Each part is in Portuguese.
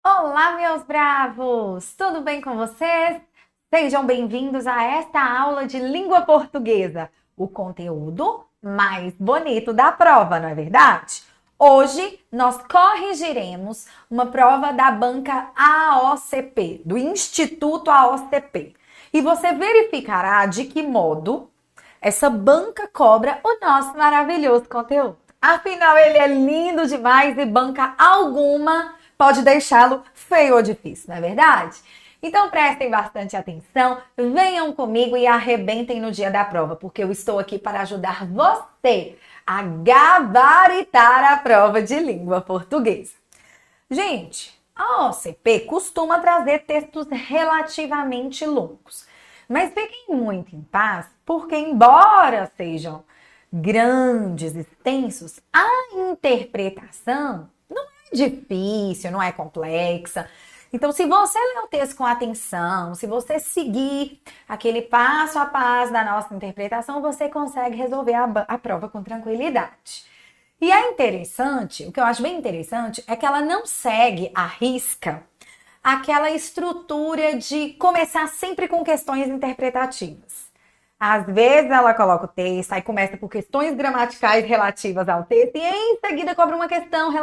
Olá, meus bravos! Tudo bem com vocês? Sejam bem-vindos a esta aula de língua portuguesa, o conteúdo mais bonito da prova, não é verdade? Hoje nós corrigiremos uma prova da banca AOCP, do Instituto AOCP, e você verificará de que modo essa banca cobra o nosso maravilhoso conteúdo. Afinal, ele é lindo demais e banca alguma pode deixá-lo feio ou difícil, não é verdade? Então prestem bastante atenção, venham comigo e arrebentem no dia da prova, porque eu estou aqui para ajudar você a gabaritar a prova de língua portuguesa. Gente, a OCP costuma trazer textos relativamente longos, mas fiquem muito em paz, porque embora sejam grandes, extensos, a interpretação não é difícil, não é complexa. Então, se você ler o texto com atenção, se você seguir aquele passo a passo da nossa interpretação, você consegue resolver a prova com tranquilidade. E é interessante, o que eu acho bem interessante é que ela não segue à risca aquela estrutura de começar sempre com questões interpretativas. Às vezes ela coloca o texto, aí começa por questões gramaticais relativas ao texto e em seguida cobra uma questão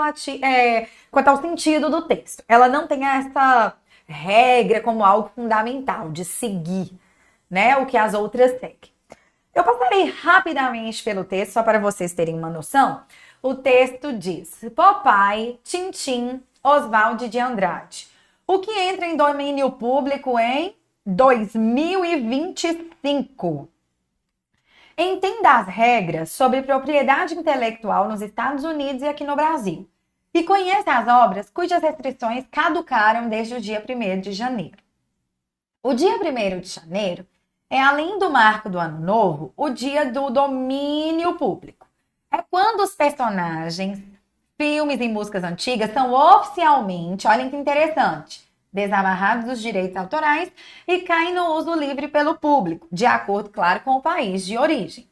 quanto ao sentido do texto. Ela não tem essa regra como algo fundamental de seguir, né, o que as outras seguem. Eu passarei rapidamente pelo texto, só para vocês terem uma noção. O texto diz: Popeye, Tintim, Oswald de Andrade. O que entra em domínio público em 2025. Entenda as regras sobre propriedade intelectual nos Estados Unidos e aqui no Brasil. E conheça as obras cujas restrições caducaram desde o dia 1º de janeiro. O dia 1º de janeiro é, além do marco do Ano Novo, o dia do domínio público. É quando os personagens, filmes e músicas antigas são oficialmente, olhem que interessante, desamarrados dos direitos autorais e caem no uso livre pelo público, de acordo, claro, com o país de origem.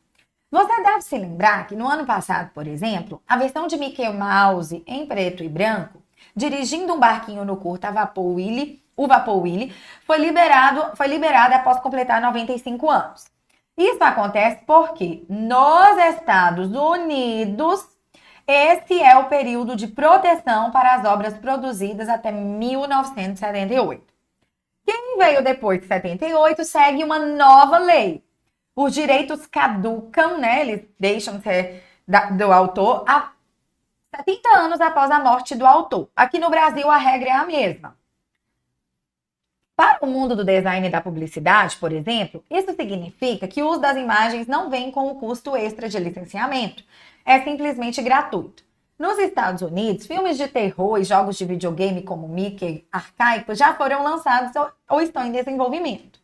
Você deve se lembrar que no ano passado, por exemplo, a versão de Mickey Mouse em preto e branco, dirigindo um barquinho no curta Vapor Willie, foi liberada após completar 95 anos. Isso acontece porque nos Estados Unidos, esse é o período de proteção para as obras produzidas até 1978. Quem veio depois de 78 segue uma nova lei. Os direitos caducam, né? Eles deixam de ser do autor há 70 anos após a morte do autor. Aqui no Brasil a regra é a mesma. Para o mundo do design e da publicidade, por exemplo, isso significa que o uso das imagens não vem com o custo extra de licenciamento. É simplesmente gratuito. Nos Estados Unidos, filmes de terror e jogos de videogame como Mickey arcaicos já foram lançados ou estão em desenvolvimento.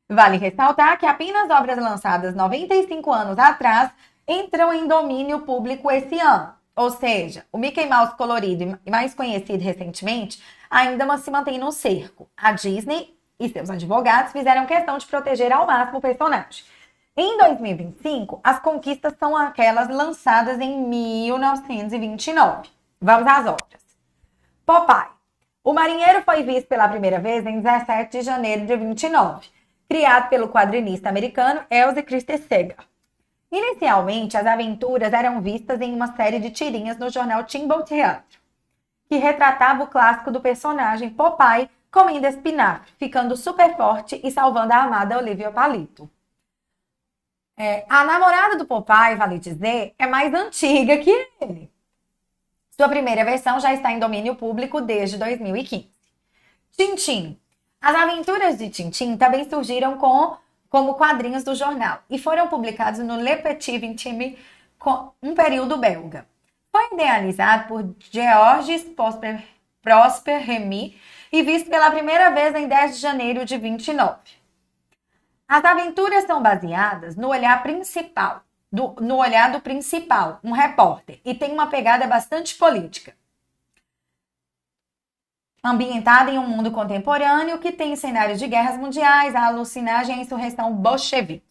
Vale ressaltar que apenas obras lançadas 95 anos atrás entram em domínio público esse ano. Ou seja, o Mickey Mouse colorido e mais conhecido recentemente ainda se mantém no cerco. A Disney e seus advogados fizeram questão de proteger ao máximo o personagem. Em 2025, as conquistas são aquelas lançadas em 1929. Vamos às obras. Popeye. O marinheiro foi visto pela primeira vez em 17 de janeiro de 29, criado pelo quadrinista americano Elzie Christensen. Inicialmente, as aventuras eram vistas em uma série de tirinhas no jornal Timbal Theatre, que retratava o clássico do personagem Popeye comendo espinafre, ficando super forte e salvando a amada Olivia Palito. A namorada do Popeye, vale dizer, é mais antiga que ele. Sua primeira versão já está em domínio público desde 2015. Tintim. As aventuras de Tintim também surgiram como quadrinhos do jornal e foram publicados no Le Petit Intime, um período belga. Foi idealizado por Georges Prosper Remy e visto pela primeira vez em 10 de janeiro de 29. As aventuras são baseadas no olhar do principal, um repórter, e tem uma pegada bastante política. Ambientada em um mundo contemporâneo que tem cenários de guerras mundiais, a alucinagem e a insurreição bolchevique.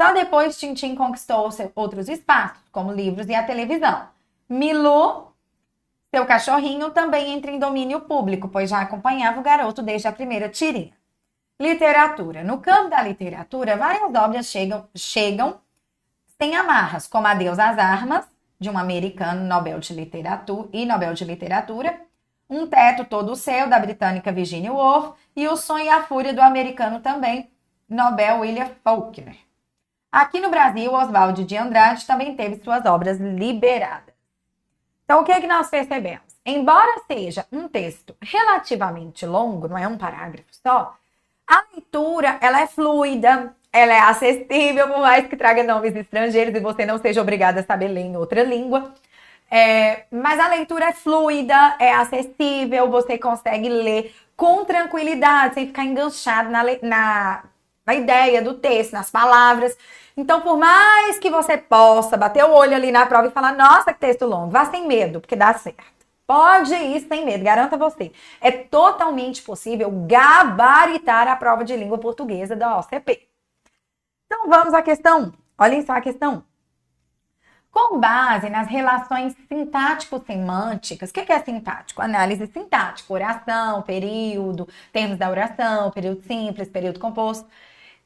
Só depois Tintim conquistou outros espaços, como livros e a televisão. Milou Seu cachorrinho também entra em domínio público, pois já acompanhava o garoto desde a primeira tirinha. Literatura. No campo da literatura, várias obras chegam sem amarras, como Adeus às Armas, de um americano Nobel de Literatura, Um Teto Todo Seu, da britânica Virginia Woolf, e O Sonho e a Fúria, do americano também Nobel William Faulkner. Aqui no Brasil, Oswald de Andrade também teve suas obras liberadas. Então, o que é que nós percebemos? Embora seja um texto relativamente longo, não é um parágrafo só, a leitura, ela é fluida, ela é acessível, por mais que traga nomes estrangeiros e você não seja obrigada a saber ler em outra língua. Mas a leitura é fluida, é acessível, você consegue ler com tranquilidade, sem ficar enganchado na ideia do texto, nas palavras. Então, por mais que você possa bater o olho ali na prova e falar, nossa, que texto longo, vá sem medo, porque dá certo. Pode ir sem medo, garanto a você. É totalmente possível gabaritar a prova de língua portuguesa da OCP. Então, vamos à questão 1. Olhem só a questão 1. Com base nas relações sintático-semânticas, o que é sintático? Análise sintática, oração, período, termos da oração, período simples, período composto.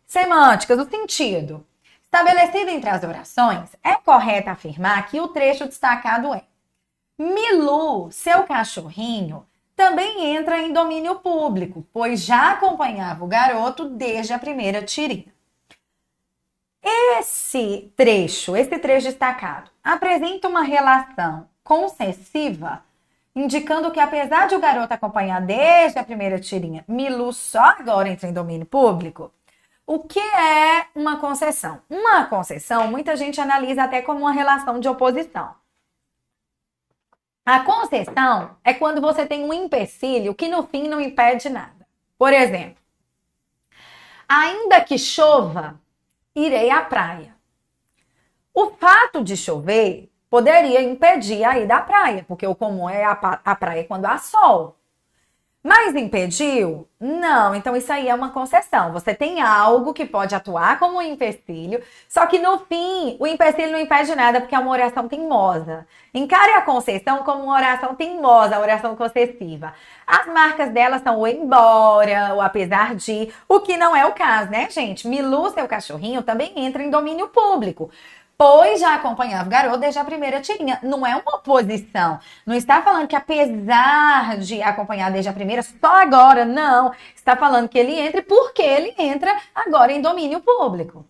Semânticas, o sentido. Estabelecido entre as orações, é correto afirmar que o trecho destacado é: Milu, seu cachorrinho, também entra em domínio público, pois já acompanhava o garoto desde a primeira tirinha. Esse trecho destacado, apresenta uma relação concessiva, indicando que apesar de o garoto acompanhar desde a primeira tirinha, Milu só agora entra em domínio público. O que é uma concessão? Uma concessão, muita gente analisa até como uma relação de oposição. A concessão é quando você tem um empecilho que no fim não impede nada. Por exemplo, ainda que chova, irei à praia. O fato de chover poderia impedir a ida à praia, porque o comum é a praia quando há sol. Mas impediu? Não, então isso aí é uma concessão. Você tem algo que pode atuar como um empecilho, só que no fim o empecilho não impede nada porque é uma oração teimosa. Encare a concessão como uma oração teimosa, a oração concessiva. As marcas dela são o embora, o apesar de, o que não é o caso, né, gente? Milu, seu cachorrinho, também entra em domínio público, pois já acompanhava o garoto desde a primeira tirinha. Não é uma oposição. Não está falando que apesar de acompanhar desde a primeira, só agora, não. Está falando que ele entra porque ele entra agora em domínio público.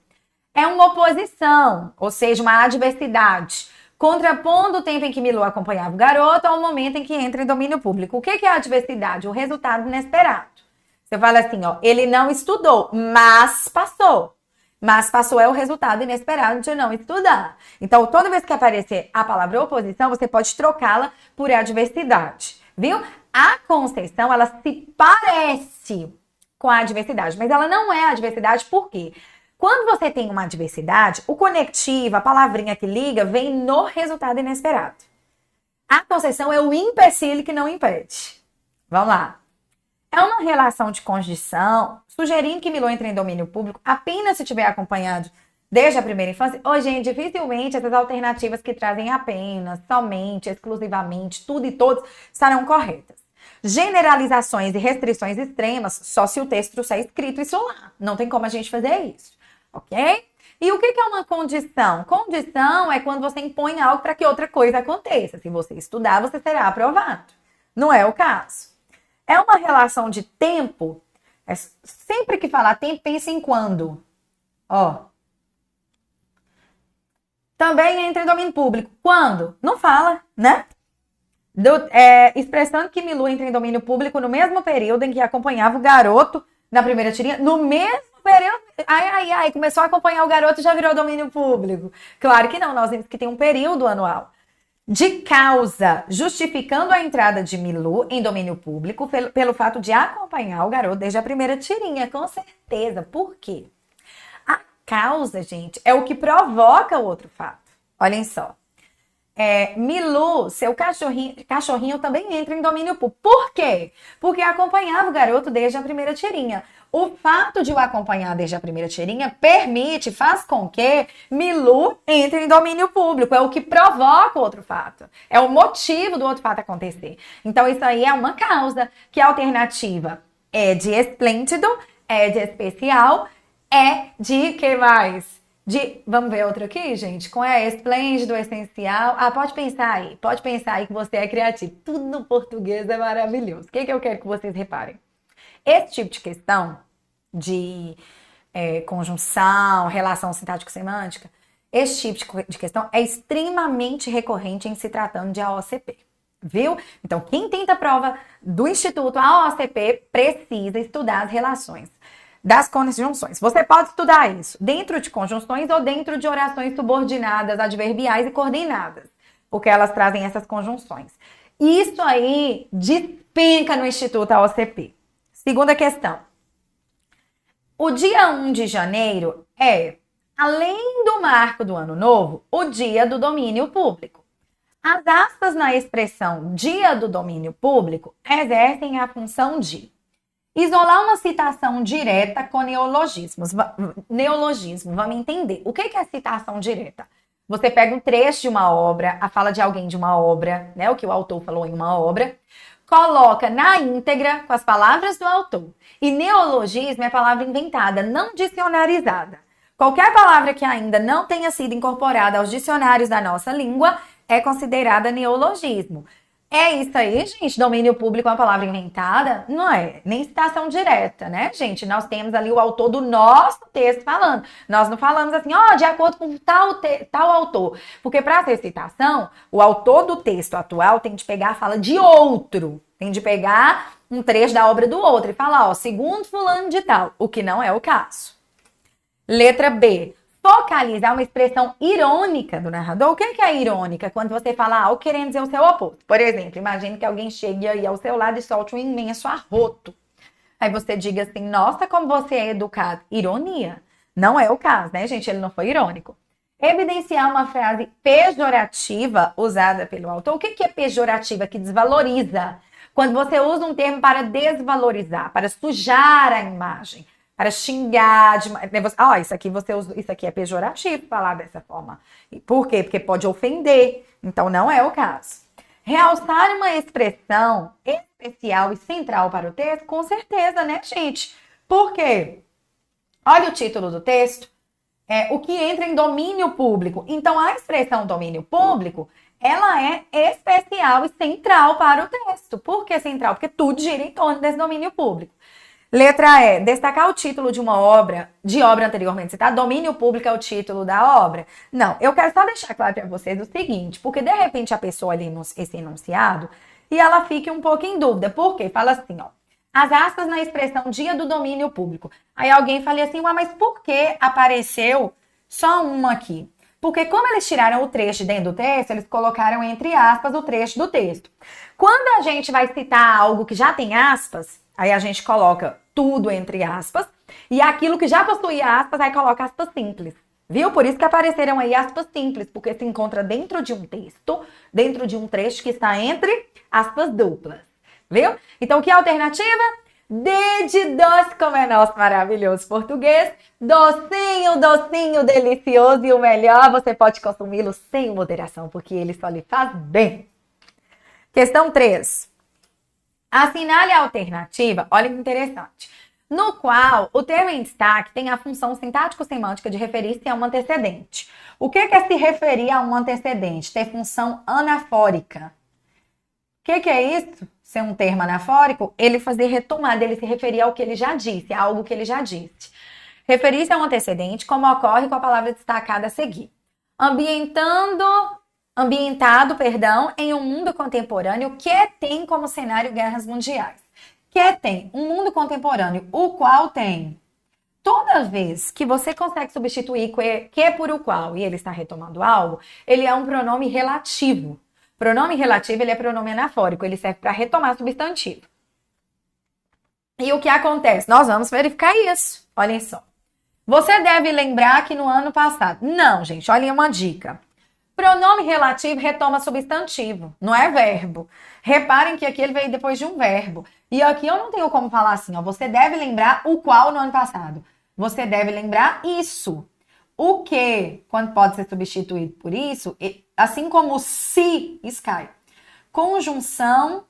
É uma oposição, ou seja, uma adversidade, contrapondo o tempo em que Milu acompanhava o garoto ao momento em que entra em domínio público. O que é a adversidade? O resultado inesperado. Você fala assim, ó, ele não estudou, mas passou. Mas passou é o resultado inesperado de não estudar. Então, toda vez que aparecer a palavra oposição, você pode trocá-la por adversidade, viu? A concessão, ela se parece com a adversidade, mas ela não é adversidade, por quê? Quando você tem uma adversidade, o conectivo, a palavrinha que liga, vem no resultado inesperado. A concessão é o empecilho que não impede. Vamos lá. É uma relação de condição, sugerindo que Milu entre em domínio público apenas se tiver acompanhado desde a primeira infância. Gente, dificilmente essas alternativas que trazem apenas, somente, exclusivamente, tudo e todos estarão corretas. Generalizações e restrições extremas, só se o texto trouxer escrito isso lá. Não tem como a gente fazer isso, ok? E o que é uma condição? Condição é quando você impõe algo para que outra coisa aconteça. Se você estudar, você será aprovado. Não é o caso. É uma relação de tempo. Sempre que falar tempo, pense em quando. Ó. Também entra em domínio público. Quando? Não fala, né? Expressando que Milu entra em domínio público no mesmo período em que acompanhava o garoto na primeira tirinha. No mesmo período. Começou a acompanhar o garoto e já virou domínio público. Claro que não. Nós vimos que tem um período anual. De causa, justificando a entrada de Milu em domínio público pelo fato de acompanhar o garoto desde a primeira tirinha, com certeza. Por quê? A causa, gente, é o que provoca o outro fato. Olhem só. Milu, seu cachorrinho também entra em domínio público. Por quê? Porque acompanhava o garoto desde a primeira tirinha. O fato de o acompanhar desde a primeira tirinha faz com que Milu entre em domínio público. É o que provoca o outro fato. É o motivo do outro fato acontecer. Então, isso aí é uma causa. Que a alternativa é de esplêndido, é de especial, é de que mais? Vamos ver outro aqui, gente? Com esplêndido, essencial. Pode pensar aí que você é criativo. Tudo no português é maravilhoso. O que eu quero que vocês reparem? Esse tipo de questão de conjunção, relação sintático-semântica, esse tipo de questão é extremamente recorrente em se tratando de AOCP. Viu? Então, quem tenta a prova do Instituto AOCP precisa estudar as relações das conjunções. Você pode estudar isso dentro de conjunções ou dentro de orações subordinadas, adverbiais e coordenadas, porque elas trazem essas conjunções. Isso aí despenca no Instituto AOCP. Segunda questão. O dia 1 de janeiro é, além do marco do ano novo, o dia do domínio público. As aspas na expressão dia do domínio público exercem a função de isolar uma citação direta com neologismos. Neologismo, vamos entender. O que é citação direta? Você pega um trecho de uma obra, a fala de alguém de uma obra, né? O que o autor falou em uma obra, coloca na íntegra com as palavras do autor. E neologismo é palavra inventada, não dicionarizada. Qualquer palavra que ainda não tenha sido incorporada aos dicionários da nossa língua é considerada neologismo. É isso aí, gente. Domínio público é uma palavra inventada? Não é. Nem citação direta, né, gente? Nós temos ali o autor do nosso texto falando. Nós não falamos assim, de acordo com tal autor. Porque para ser citação, o autor do texto atual tem de pegar a fala de outro. Tem de pegar um trecho da obra do outro e falar, segundo fulano de tal. O que não é o caso. Letra B. Focalizar uma expressão irônica do narrador. O que é irônica? Quando você fala algo querendo dizer o seu oposto. Por exemplo, imagine que alguém chegue aí ao seu lado e solte um imenso arroto. Aí você diga assim, nossa, como você é educado. Ironia. Não é o caso, né, gente? Ele não foi irônico. Evidenciar uma frase pejorativa usada pelo autor. O que é pejorativa? Que desvaloriza. Quando você usa um termo para desvalorizar, para sujar a imagem. Para xingar, isso aqui é pejorativo falar dessa forma. Por quê? Porque pode ofender. Então, não é o caso. Realçar uma expressão especial e central para o texto, com certeza, né, gente? Por quê? Olha o título do texto. O que entra em domínio público. Então, a expressão domínio público, ela é especial e central para o texto. Por que central? Porque tudo gira em torno desse domínio público. Letra E, destacar o título de uma obra, anteriormente citada, domínio público é o título da obra. Não, eu quero só deixar claro para vocês o seguinte, porque de repente a pessoa ali esse enunciado e ela fica um pouco em dúvida. Por quê? Fala assim, as aspas na expressão dia do domínio público. Aí alguém fala assim, mas por que apareceu só uma aqui? Porque como eles tiraram o trecho dentro do texto, eles colocaram entre aspas o trecho do texto. Quando a gente vai citar algo que já tem aspas, aí a gente coloca tudo entre aspas, e aquilo que já possui aspas, aí coloca aspas simples. Viu? Por isso que apareceram aí aspas simples, porque se encontra dentro de um texto, dentro de um trecho que está entre aspas duplas. Viu? Então, que alternativa? D de doce, como é nosso maravilhoso português. Docinho, docinho, delicioso e o melhor, você pode consumi-lo sem moderação, porque ele só lhe faz bem. Questão 3. Assinale a alternativa, olha que interessante, no qual o termo em destaque tem a função sintático-semântica de referir-se a um antecedente. O que é se referir a um antecedente? Ter função anafórica. O que é isso? Ser um termo anafórico? Ele fazer retomada, ele se referir ao que ele já disse, a algo que ele já disse. Referir-se a um antecedente, como ocorre com a palavra destacada a seguir. Ambientado, em um mundo contemporâneo que tem como cenário guerras mundiais. Que tem um mundo contemporâneo, o qual tem. Toda vez que você consegue substituir que por o qual e ele está retomando algo, ele é um pronome relativo. Pronome relativo, ele é pronome anafórico, ele serve para retomar substantivo. E o que acontece? Nós vamos verificar isso. Olhem só. Você deve lembrar que no ano passado... Não, gente, olhem uma dica. Pronome relativo retoma substantivo, não é verbo. Reparem que aqui ele veio depois de um verbo. E aqui eu não tenho como falar assim, ó. Você deve lembrar o qual no ano passado. Você deve lembrar isso. O que, quando pode ser substituído por isso, assim como o se, isso cai. Conjunção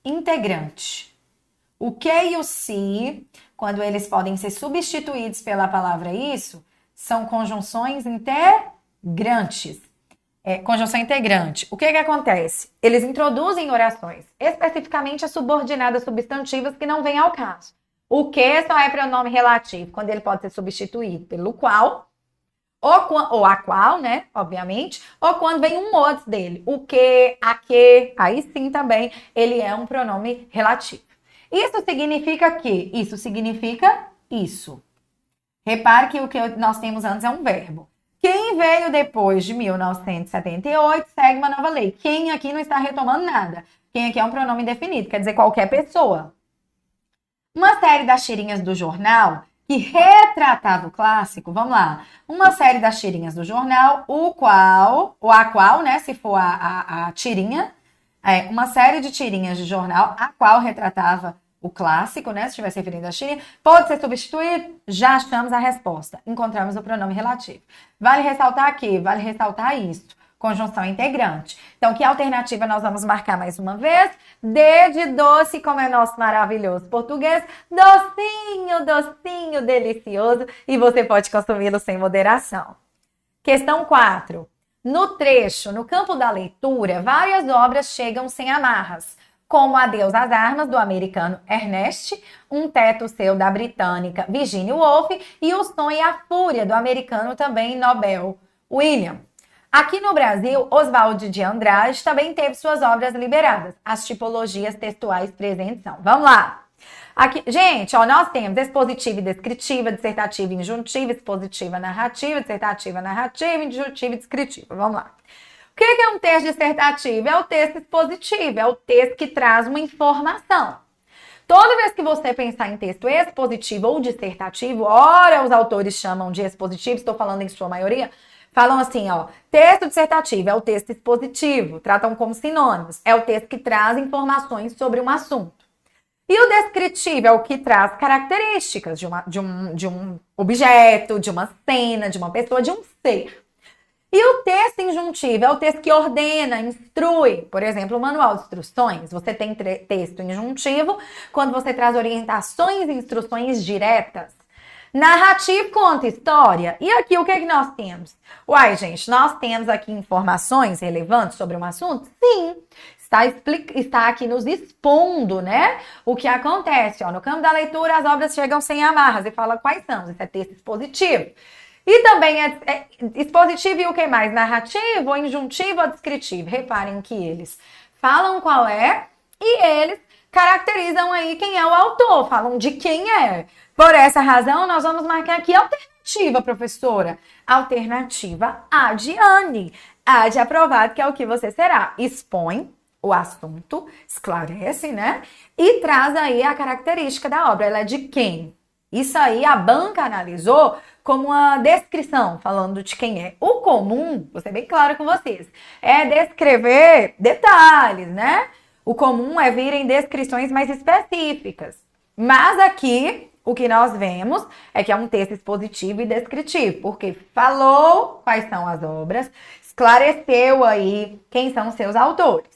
integrante. O que e o se, quando eles podem ser substituídos pela palavra isso, são conjunções integrantes. Conjunção integrante. O que acontece? Eles introduzem orações, especificamente as subordinadas substantivas que não vêm ao caso. O que só é pronome relativo, quando ele pode ser substituído pelo qual, ou a qual, né, obviamente, ou quando vem um outro dele. O que, a que, aí sim também, ele é um pronome relativo. Isso significa que? Isso significa isso. Repare que o que nós temos antes é um verbo. Quem veio depois de 1978 segue uma nova lei. Quem aqui não está retomando nada. Quem aqui é um pronome indefinido, quer dizer qualquer pessoa. Uma série das tirinhas do jornal que retratava o clássico, vamos lá. Uma série das tirinhas do jornal, o qual, ou a qual, né, se for a tirinha, uma série de tirinhas de jornal, a qual retratava o clássico, né, se estivesse referindo a tirinha, pode ser substituído? Já achamos a resposta. Encontramos o pronome relativo. Vale ressaltar aqui, vale ressaltar isso. Conjunção integrante. Então, que alternativa nós vamos marcar mais uma vez? D de doce, como é nosso maravilhoso português. Docinho, docinho, delicioso. E você pode consumi-lo sem moderação. Questão 4. No trecho, no campo da leitura, várias obras chegam sem amarras, como Adeus às Armas, do americano Ernest, Um Teto Seu, da britânica Virginia Woolf, e O Som e a Fúria, do americano também Nobel William. Aqui no Brasil, Oswald de Andrade também teve suas obras liberadas. As tipologias textuais presentes são. Vamos lá! Aqui, gente, ó, nós temos expositiva e descritiva, dissertativa e injuntiva, expositiva, narrativa, dissertativa, narrativa, injuntiva e descritiva. Vamos lá. O que é um texto dissertativo? É o texto expositivo, é o texto que traz uma informação. Toda vez que você pensar em texto expositivo ou dissertativo, ora os autores chamam de expositivo, estou falando em sua maioria, falam assim, ó, texto dissertativo é o texto expositivo, tratam como sinônimos, é o texto que traz informações sobre um assunto. E o descritivo é o que traz características de um objeto, de uma cena, de uma pessoa, de um ser. E o texto injuntivo é o texto que ordena, instrui. Por exemplo, o manual de instruções, você tem texto injuntivo quando você traz orientações e instruções diretas. Narrativo conta história. E aqui o que é que nós temos? Uai, gente, nós temos aqui informações relevantes sobre um assunto? Sim. Está aqui nos expondo, né? O que acontece, ó, no campo da leitura as obras chegam sem amarras e fala quais são. Isso é texto expositivo. E também é expositivo e o que mais? Narrativo, ou injuntivo ou descritivo? Reparem que eles falam qual é e eles caracterizam aí quem é o autor, falam de quem é. Por essa razão, nós vamos marcar aqui alternativa, professora. Alternativa A de Anne. A de aprovado, que é o que você será. Expõe o assunto, esclarece, né? E traz aí a característica da obra. Ela é de quem? Isso aí a banca analisou como uma descrição, falando de quem é. O comum, vou ser bem clara com vocês, é descrever detalhes, né? O comum é vir em descrições mais específicas. Mas aqui, o que nós vemos é que é um texto expositivo e descritivo, porque falou quais são as obras, esclareceu aí quem são seus autores,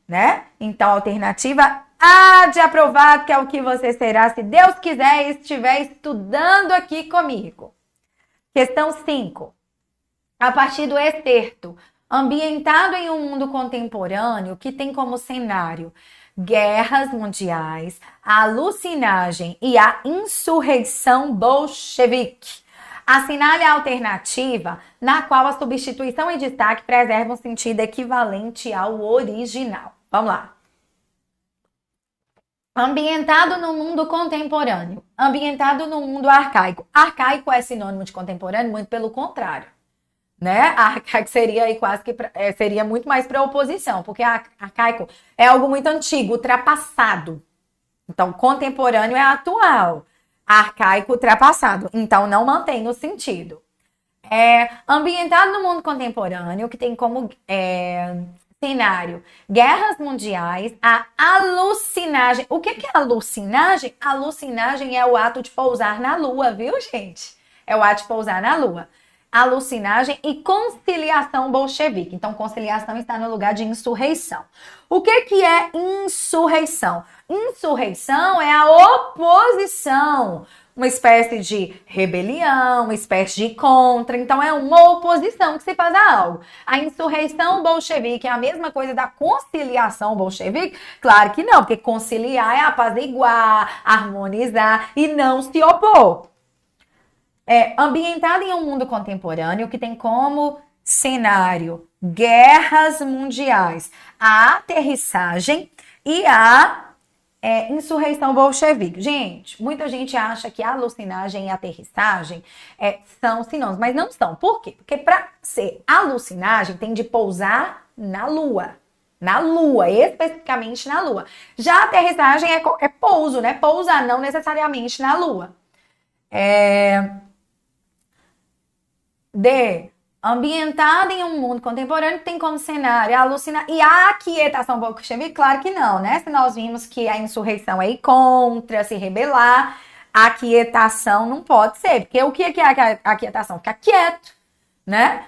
né? Então, a alternativa A de aprovado, que é o que você será, se Deus quiser, e estiver estudando aqui comigo. Questão 5. A partir do excerto, ambientado em um mundo contemporâneo que tem como cenário guerras mundiais, a alucinagem e a insurreição bolchevique, assinale a alternativa na qual a substituição e destaque preservam um sentido equivalente ao original. Vamos lá. Ambientado no mundo contemporâneo, ambientado no mundo arcaico. Arcaico é sinônimo de contemporâneo? Muito pelo contrário, né? Arcaico seria aí quase que seria muito mais para oposição, porque arcaico é algo muito antigo, ultrapassado. Então, contemporâneo é atual, arcaico ultrapassado. Então, não mantém o sentido. Ambientado no mundo contemporâneo, que tem como cenário guerras mundiais, a alucinagem. O que é alucinagem? Alucinagem é o ato de pousar na lua, viu, gente? É o ato de pousar na lua. Alucinagem e conciliação bolchevique. Então, conciliação está no lugar de insurreição. O que é insurreição? Insurreição é a oposição, uma espécie de rebelião, uma espécie de contra. Então, é uma oposição que se faz a algo. A insurreição bolchevique é a mesma coisa da conciliação bolchevique? Claro que não, porque conciliar é apaziguar, harmonizar e não se opor. Ambientado em um mundo contemporâneo que tem como cenário guerras mundiais, a aterrissagem e a insurreição bolchevique. Gente, muita gente acha que alucinagem e aterrissagem são sinônimos, mas não são. Por quê? Porque para ser alucinagem tem de pousar na Lua. Na Lua, especificamente na Lua. Já a aterrissagem é pouso, né? Pousar não necessariamente na Lua. Ambientada em um mundo contemporâneo que tem como cenário alucinar e a aquietação bolchevique, claro que não, né? Se nós vimos que a insurreição é ir contra, se rebelar, a aquietação não pode ser, porque o que é a aquietação? Ficar quieto, né?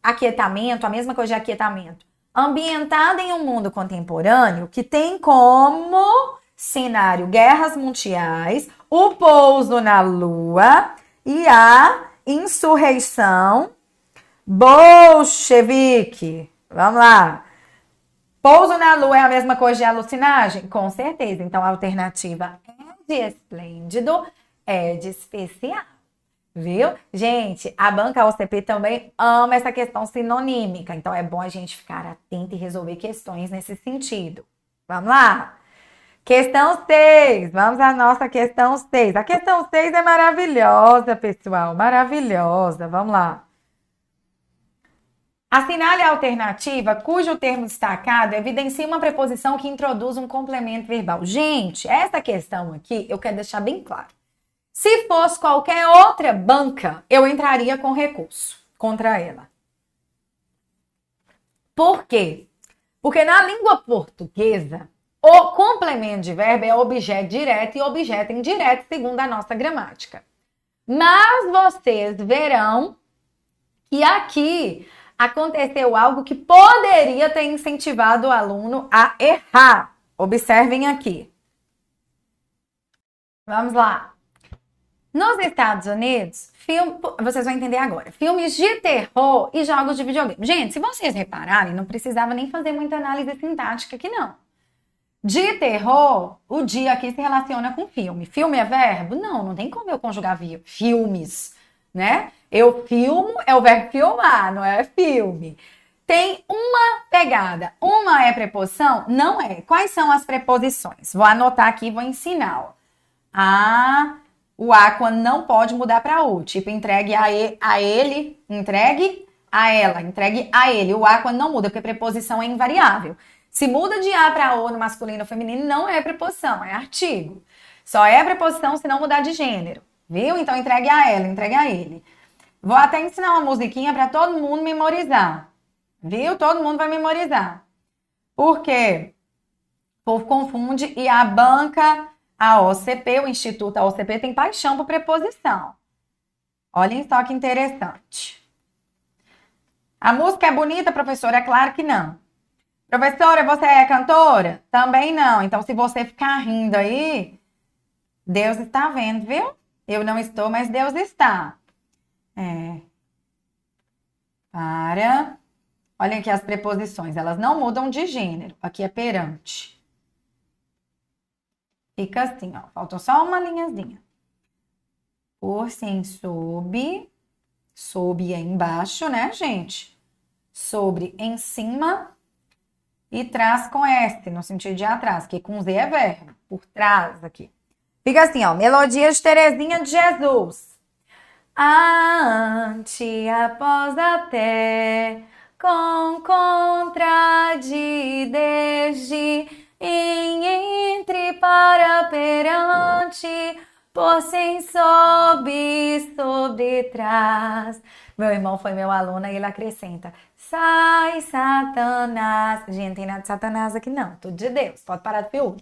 Aquietamento, a mesma coisa de aquietamento. Ambientada em um mundo contemporâneo que tem como cenário guerras mundiais, o pouso na Lua e a insurreição bolchevique. Vamos lá. Pouso na Lua é a mesma coisa de alucinagem? Com certeza. Então, a alternativa é de esplêndido, é de especial. Viu? Gente, a banca OCP também ama essa questão sinonímica. Então, é bom a gente ficar atento e resolver questões nesse sentido. Vamos lá? Questão 6, vamos à nossa questão 6. A questão 6 é maravilhosa, pessoal, maravilhosa. Vamos lá. Assinale a alternativa cujo termo destacado evidencia uma preposição que introduz um complemento verbal. Gente, essa questão aqui eu quero deixar bem claro. Se fosse qualquer outra banca, eu entraria com recurso contra ela. Por quê? Porque na língua portuguesa, o complemento de verbo é objeto direto e objeto indireto, segundo a nossa gramática. Mas vocês verão que aqui aconteceu algo que poderia ter incentivado o aluno a errar. Observem aqui. Vamos lá. Nos Estados Unidos, vocês vão entender agora, filmes de terror e jogos de videogame. Gente, se vocês repararem, não precisava nem fazer muita análise sintática aqui, não. De terror, o dia aqui se relaciona com filme. Filme é verbo? Não, não tem como eu conjugar filmes, né? Eu filmo, é o verbo filmar, não é filme. Tem uma pegada. Uma é preposição? Não é. Quais são as preposições? Vou anotar aqui e vou ensinar. O A quando não pode mudar para o. Tipo, entregue a ele, entregue a ela, entregue a ele. O A quando não muda, porque preposição é invariável. Se muda de A para O no masculino ou feminino, não é preposição, é artigo. Só é preposição se não mudar de gênero, viu? Então, entregue a ela, entregue a ele. Vou até ensinar uma musiquinha para todo mundo memorizar, viu? Todo mundo vai memorizar. Por quê? O povo confunde e a banca, a OCP, o Instituto, a OCP tem paixão por preposição. Olhem só que interessante. A música é bonita, professora? É claro que não. Professora, você é cantora? Também não. Então, se você ficar rindo aí, Deus está vendo, viu? Eu não estou, mas Deus está. Olhem aqui as preposições. Elas não mudam de gênero. Aqui é perante. Fica assim, ó. Faltou só uma linhazinha. Por, sim, sob. Sob é embaixo, né, gente? Sobre, em cima. E trás com S, no sentido de atrás, que com Z é verbo, por trás aqui. Fica assim, ó, melodia de Terezinha de Jesus. Ante, após, até, com, contra, de, desde, em, entre, para, perante, por sim soube, sobre trás. Meu irmão foi meu aluno e ele acrescenta: sai, Satanás. Gente, não tem nada de Satanás aqui não, tudo de Deus, pode parar de piú.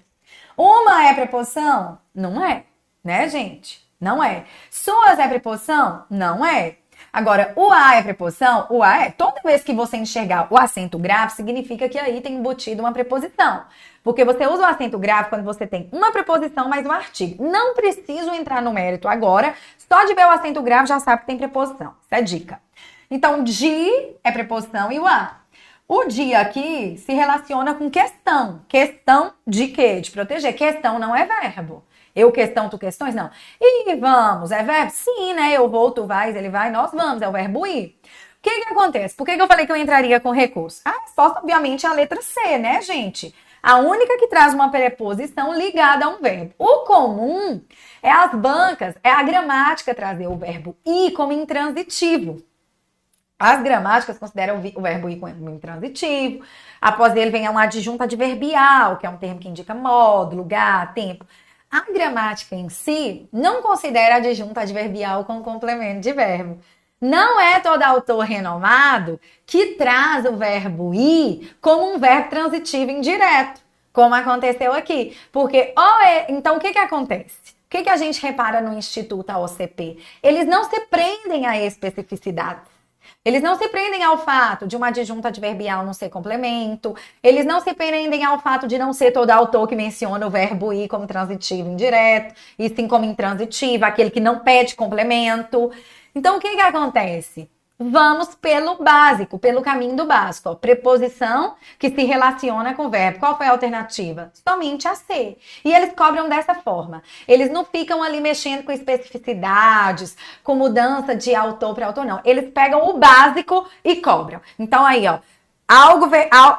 Uma é preposição? Não é, né, gente? Não é. Suas é preposição? Não é. Agora, o a é preposição? O a é. Toda vez que você enxergar o acento grave, significa que aí tem embutido uma preposição. Porque você usa o acento grave quando você tem uma preposição mais um artigo. Não preciso entrar no mérito agora. Só de ver o acento grave já sabe que tem preposição. Isso é dica. Então, de é preposição e o a. O de aqui se relaciona com questão. Questão de quê? De proteger. Questão não é verbo. Eu questão, tu questões? Não. E vamos, é verbo? Sim, né? Eu vou, tu vais, ele vai, nós vamos. É o verbo ir. O que acontece? Por que eu falei que eu entraria com recurso? A resposta, obviamente, é a letra C, né, gente? A única que traz uma preposição ligada a um verbo. O comum é as bancas, é a gramática trazer o verbo ir como intransitivo. As gramáticas consideram o verbo ir como intransitivo. Após ele vem um adjunto adverbial, que é um termo que indica modo, lugar, tempo. A gramática em si não considera adjunto adverbial como complemento de verbo. Não é todo autor renomado que traz o verbo ir como um verbo transitivo indireto, como aconteceu aqui. Porque, então, o que acontece? O que a gente repara no Instituto AOCP? Eles não se prendem a especificidades. Eles não se prendem ao fato de uma adjunta adverbial não ser complemento. Eles não se prendem ao fato de não ser todo autor que menciona o verbo ir como transitivo indireto, e sim como intransitivo, aquele que não pede complemento. Então, o que acontece? Vamos pelo básico, pelo caminho do básico. Ó. Preposição que se relaciona com o verbo. Qual foi a alternativa? Somente a C. E eles cobram dessa forma. Eles não ficam ali mexendo com especificidades, com mudança de autor para autor, não. Eles pegam o básico e cobram. Então, aí, ó.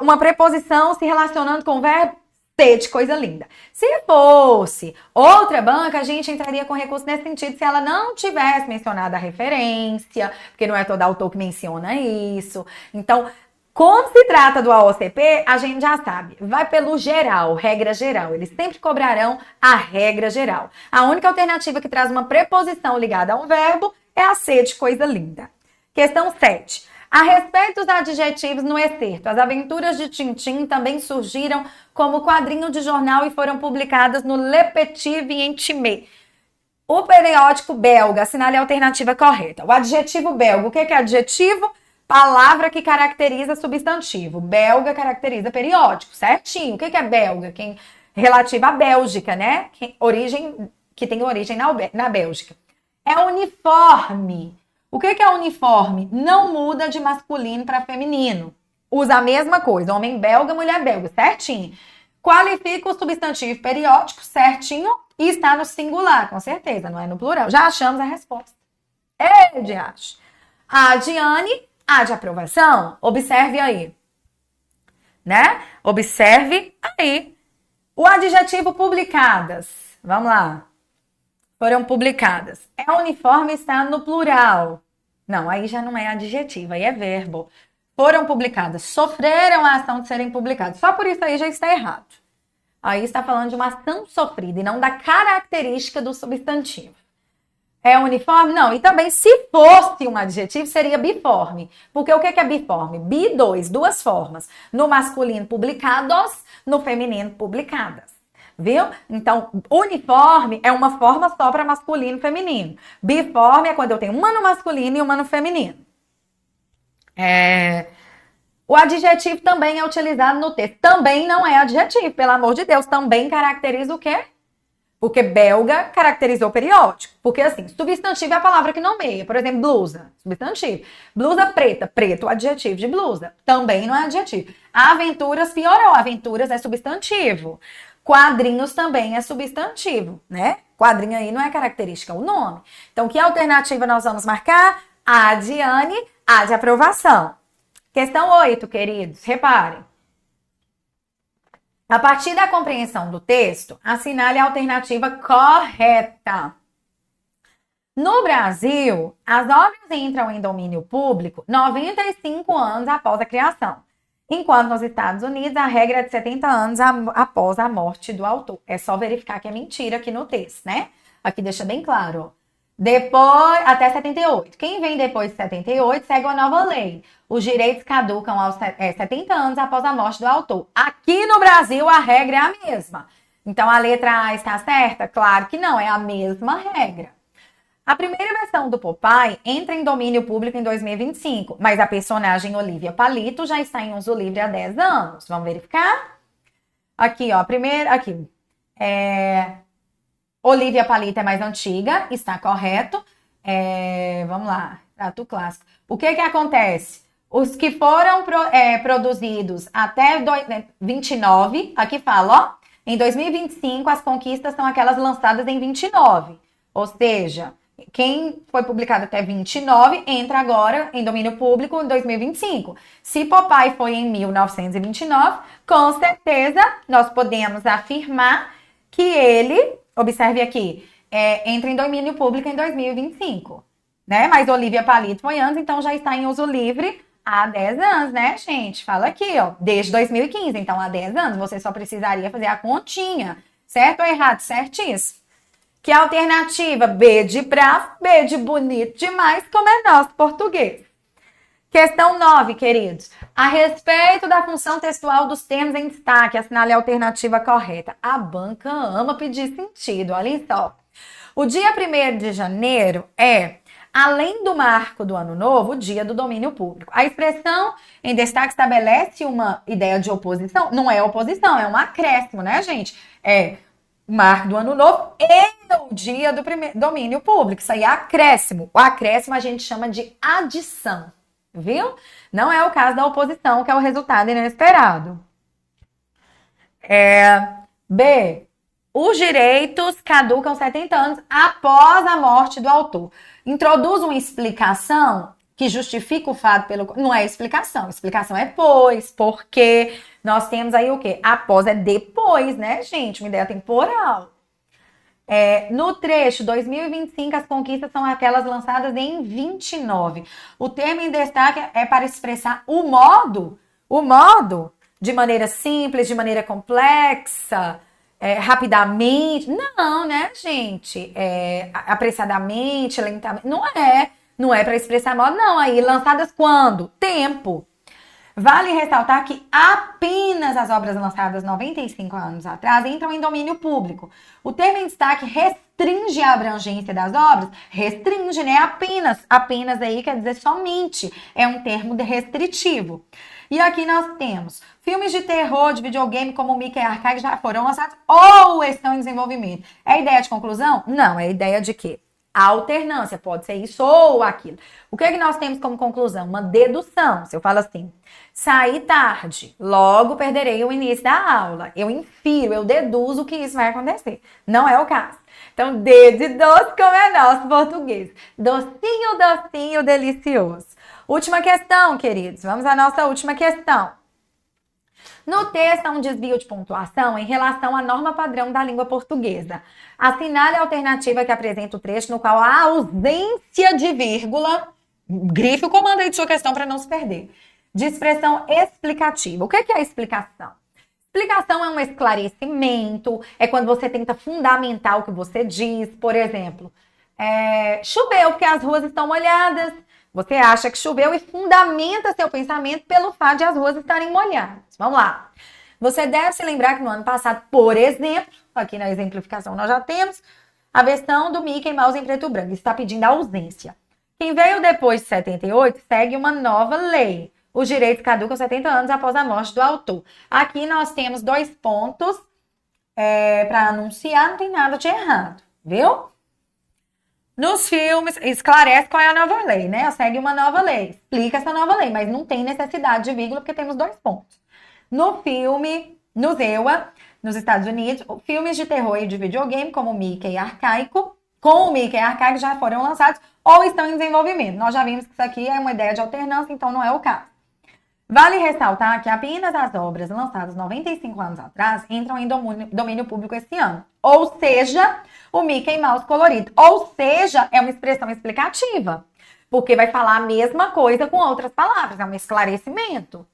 Uma preposição se relacionando com o verbo, C de coisa linda. Se fosse outra banca, a gente entraria com recurso nesse sentido se ela não tivesse mencionado a referência, porque não é todo autor que menciona isso. Então, como se trata do AOCP, a gente já sabe. Vai pelo geral, regra geral. Eles sempre cobrarão a regra geral. A única alternativa que traz uma preposição ligada a um verbo é a C de coisa linda. Questão 7. A respeito dos adjetivos no excerto, as aventuras de Tintim também surgiram como quadrinho de jornal e foram publicadas no Le Petit Vientimé. O periódico belga, assinale a alternativa correta. O adjetivo belga, o que é adjetivo? Palavra que caracteriza substantivo. Belga caracteriza periódico, certinho. O que é belga? Relativa à Bélgica, né? Que tem origem na Bélgica. É uniforme. O que é uniforme? Não muda de masculino para feminino. Usa a mesma coisa. Homem belga, mulher belga. Certinho. Qualifica o substantivo periódico, certinho. E está no singular, com certeza. Não é no plural. Já achamos a resposta. De acho. A de Anne, A de aprovação. Observe aí. Né? Observe aí. O adjetivo publicadas. Vamos lá. Foram publicadas. É uniforme, está no plural. Não, aí já não é adjetivo, aí é verbo. Foram publicadas, sofreram a ação de serem publicadas. Só por isso aí já está errado. Aí está falando de uma ação sofrida e não da característica do substantivo. É uniforme? Não. E também, se fosse um adjetivo, seria biforme. Porque o que é biforme? Duas formas. No masculino, publicados, no feminino, publicadas. Viu? Então, uniforme é uma forma só para masculino e feminino. Biforme é quando eu tenho uma no masculino e uma no feminino. O adjetivo também é utilizado no texto. Também não é adjetivo, pelo amor de Deus. Também caracteriza o quê? Porque belga caracterizou periódico. Porque assim, substantivo é a palavra que nomeia. Por exemplo, blusa, substantivo. Blusa preta, preto, adjetivo de blusa. Também não é adjetivo. Aventuras piorou. Aventuras é substantivo. Quadrinhos também é substantivo, né? Quadrinho aí não é característica, é o nome. Então, que alternativa nós vamos marcar? A de Anne, A de aprovação. Questão 8, queridos, reparem. A partir da compreensão do texto, assinale a alternativa correta. No Brasil, as obras entram em domínio público 95 anos após a criação. Enquanto nos Estados Unidos, a regra é de 70 anos após a morte do autor. É só verificar que é mentira aqui no texto, né? Aqui deixa bem claro, ó. Depois, até 78. Quem vem depois de 78 segue uma nova lei. Os direitos caducam aos 70 anos após a morte do autor. Aqui no Brasil, a regra é a mesma. Então, a letra A está certa? Claro que não, é a mesma regra. A primeira versão do Popeye entra em domínio público em 2025, mas a personagem Olivia Palito já está em uso livre há 10 anos. Vamos verificar? Aqui, ó, primeiro, aqui. Olivia Palito é mais antiga, está correto. Vamos lá, trato clássico. O que acontece? Os que foram produzidos até 29, aqui fala, ó, em 2025 as conquistas são aquelas lançadas em 29. Ou seja, quem foi publicado até 29 entra agora em domínio público em 2025. Se Popeye foi em 1929, com certeza nós podemos afirmar que ele, observe aqui, entra em domínio público em 2025, né? Mas Olivia Palito foi antes, então já está em uso livre há 10 anos, né, gente? Fala aqui, ó, desde 2015, então há 10 anos você só precisaria fazer a continha, certo ou errado? Certíssimo. Que alternativa? B de bravo, B de bonito demais, como é nosso português. Questão 9, queridos. A respeito da função textual dos termos em destaque, assinale a alternativa correta. A banca ama pedir sentido, olha só. O dia 1º de janeiro é, além do marco do ano novo, o dia do domínio público. A expressão em destaque estabelece uma ideia de oposição? Não é oposição, é um acréscimo, né, gente? O marco do ano novo e o dia do domínio público. Isso aí é acréscimo. O acréscimo a gente chama de adição. Viu? Não é o caso da oposição, que é o resultado inesperado. B. Os direitos caducam 70 anos após a morte do autor. Introduz uma explicação que justifica o fato pelo... Não é explicação. Explicação é pois, porque nós temos aí o quê? Após é depois, né, gente? Uma ideia temporal. No trecho 2025, as conquistas são aquelas lançadas em 29. O termo em destaque é para expressar o modo de maneira simples, de maneira complexa, rapidamente. Não, né, gente? Apressadamente, lentamente. Não é para expressar modo, não. Aí, lançadas quando? Tempo. Vale ressaltar que apenas as obras lançadas 95 anos atrás entram em domínio público. O termo em destaque restringe a abrangência das obras? Restringe, né? Apenas aí quer dizer somente. É um termo restritivo. E aqui nós temos filmes de terror, de videogame, como Mickey Arcade, já foram lançados ou estão em desenvolvimento. É ideia de conclusão? Não, é ideia de quê? A alternância, pode ser isso ou aquilo. O que nós temos como conclusão? Uma dedução. Se eu falo assim, saí tarde, logo perderei o início da aula. Eu infiro, eu deduzo que isso vai acontecer. Não é o caso. Então, D de doce, como é nosso português. Docinho, docinho, delicioso. Última questão, queridos. Vamos à nossa última questão. No texto há um desvio de pontuação em relação à norma padrão da língua portuguesa. Assinale a alternativa que apresenta o trecho no qual há ausência de vírgula, grife o comando aí de sua questão para não se perder, de expressão explicativa. O que é a explicação? Explicação é um esclarecimento, é quando você tenta fundamentar o que você diz. Por exemplo, choveu porque as ruas estão molhadas. Você acha que choveu e fundamenta seu pensamento pelo fato de as ruas estarem molhadas. Vamos lá. Você deve se lembrar que no ano passado, por exemplo, aqui na exemplificação nós já temos a versão do Mickey Mouse em preto e branco. Está pedindo ausência. Quem veio depois de 78 segue uma nova lei. Os direitos caducam 70 anos após a morte do autor. Aqui nós temos 2 pontos para anunciar, não tem nada de errado, viu? Nos filmes, esclarece qual é a nova lei, né? Segue uma nova lei, explica essa nova lei, mas não tem necessidade de vírgula porque temos 2 pontos. No filme, nos EUA, nos Estados Unidos, filmes de terror e de videogame, como o Mickey Arcaico, com o Mickey Arcaico já foram lançados ou estão em desenvolvimento. Nós já vimos que isso aqui é uma ideia de alternância, então não é o caso. Vale ressaltar que apenas as obras lançadas 95 anos atrás entram em domínio público esse ano. Ou seja, o Mickey Mouse colorido. Ou seja, é uma expressão explicativa. Porque vai falar a mesma coisa com outras palavras. É um esclarecimento.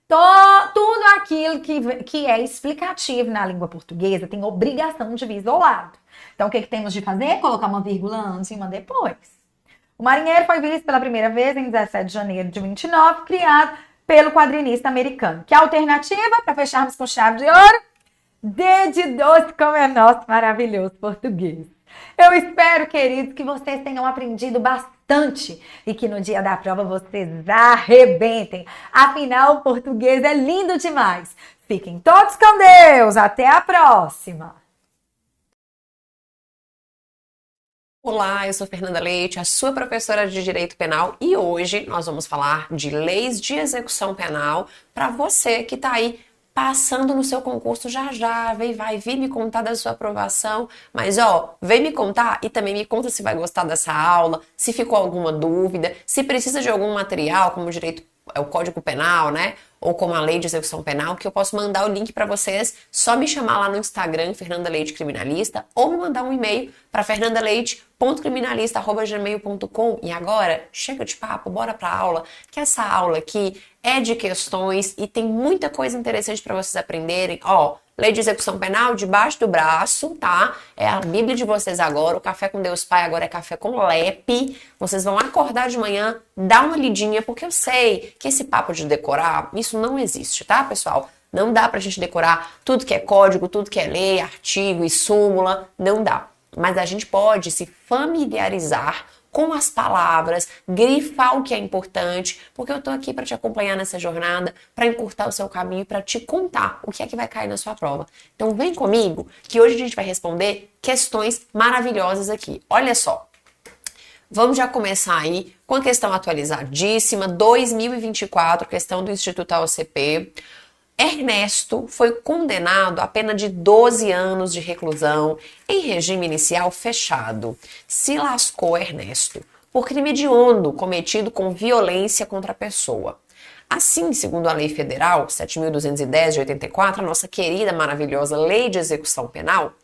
Tudo aquilo que é explicativo na língua portuguesa tem obrigação de vir isolado. Então, o que temos de fazer? Colocar uma vírgula antes e uma depois. O marinheiro foi visto pela primeira vez em 17 de janeiro de 29, criado pelo quadrinista americano. Que alternativa, para fecharmos com chave de ouro? D de doce, como é nosso maravilhoso português. Eu espero, queridos, que vocês tenham aprendido bastante e que no dia da prova vocês arrebentem. Afinal, o português é lindo demais. Fiquem todos com Deus. Até a próxima. Olá, eu sou Fernanda Leite, a sua professora de Direito Penal, e hoje nós vamos falar de leis de execução penal para você que está aí passando no seu concurso já, vai vir me contar da sua aprovação, mas vem me contar e também me conta se vai gostar dessa aula, se ficou alguma dúvida, se precisa de algum material como o Código Penal, né? Ou como a Lei de Execução Penal, que eu posso mandar o link para vocês, só me chamar lá no Instagram, Fernanda Leite Criminalista, ou me mandar um e-mail para fernandaleite.criminalista@gmail.com. E agora, chega de papo, bora para a aula, que essa aula aqui é de questões e tem muita coisa interessante para vocês aprenderem. Lei de Execução Penal debaixo do braço, tá? É a Bíblia de vocês agora. O Café com Deus Pai agora é Café com Lepe. Vocês vão acordar de manhã, dar uma lidinha, porque eu sei que esse papo de decorar, isso não existe, tá, pessoal? Não dá pra gente decorar tudo que é código, tudo que é lei, artigo e súmula, não dá. Mas a gente pode se familiarizar com as palavras, grifar o que é importante, porque eu tô aqui para te acompanhar nessa jornada, para encurtar o seu caminho, para te contar o que é que vai cair na sua prova. Então vem comigo, que hoje a gente vai responder questões maravilhosas aqui. Olha só, vamos já começar aí com a questão atualizadíssima, 2024, questão do Instituto AOCP. Ernesto foi condenado a pena de 12 anos de reclusão em regime inicial fechado. Se lascou Ernesto por crime hediondo cometido com violência contra a pessoa. Assim, segundo a Lei Federal 7.210 de 84, a nossa querida, maravilhosa Lei de Execução Penal,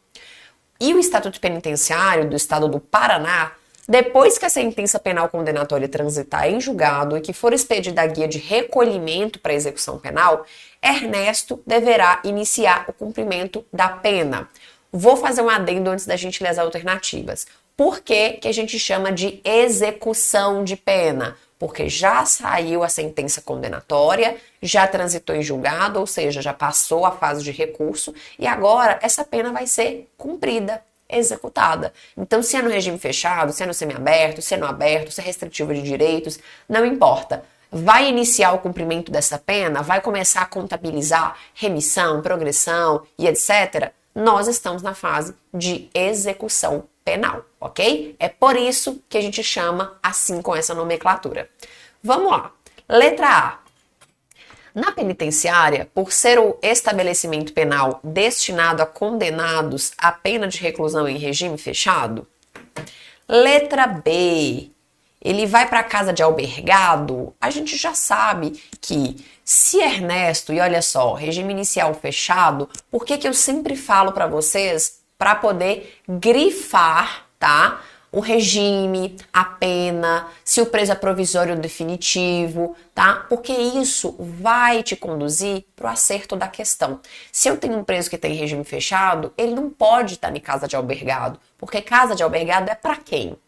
e o Estatuto Penitenciário do Estado do Paraná, depois que a sentença penal condenatória transitar em julgado e que for expedida a guia de recolhimento para execução penal, Ernesto deverá iniciar o cumprimento da pena. Vou fazer um adendo antes da gente ler as alternativas. Por que a gente chama de execução de pena? Porque já saiu a sentença condenatória, já transitou em julgado, ou seja, já passou a fase de recurso e agora essa pena vai ser cumprida, executada. Então, se é no regime fechado, se é no semiaberto, se é no aberto, se é restritivo de direitos, não importa. Vai iniciar o cumprimento dessa pena, vai começar a contabilizar remissão, progressão e etc. Nós estamos na fase de execução penal, ok? É por isso que a gente chama assim com essa nomenclatura. Vamos lá. Letra A. Na penitenciária, por ser o estabelecimento penal destinado a condenados à pena de reclusão em regime fechado. Letra B. Ele vai para a casa de albergado. A gente já sabe que se Ernesto, e olha só, regime inicial fechado, por que eu sempre falo para vocês para poder grifar, tá? O regime, a pena, se o preso é provisório ou definitivo, tá? Porque isso vai te conduzir para o acerto da questão. Se eu tenho um preso que tem regime fechado, ele não pode estar em casa de albergado, porque casa de albergado é para quem?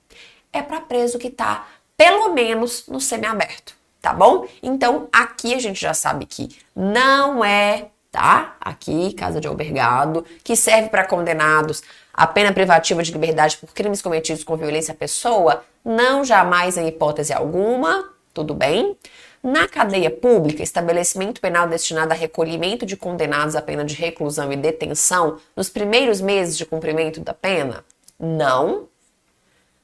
É para preso que está, pelo menos, no semiaberto, tá bom? Então, aqui a gente já sabe que não é, tá? Aqui, casa de albergado, que serve para condenados a pena privativa de liberdade por crimes cometidos com violência à pessoa, não, jamais, em hipótese alguma, tudo bem? Na cadeia pública, estabelecimento penal destinado a recolhimento de condenados à pena de reclusão e detenção nos primeiros meses de cumprimento da pena, não.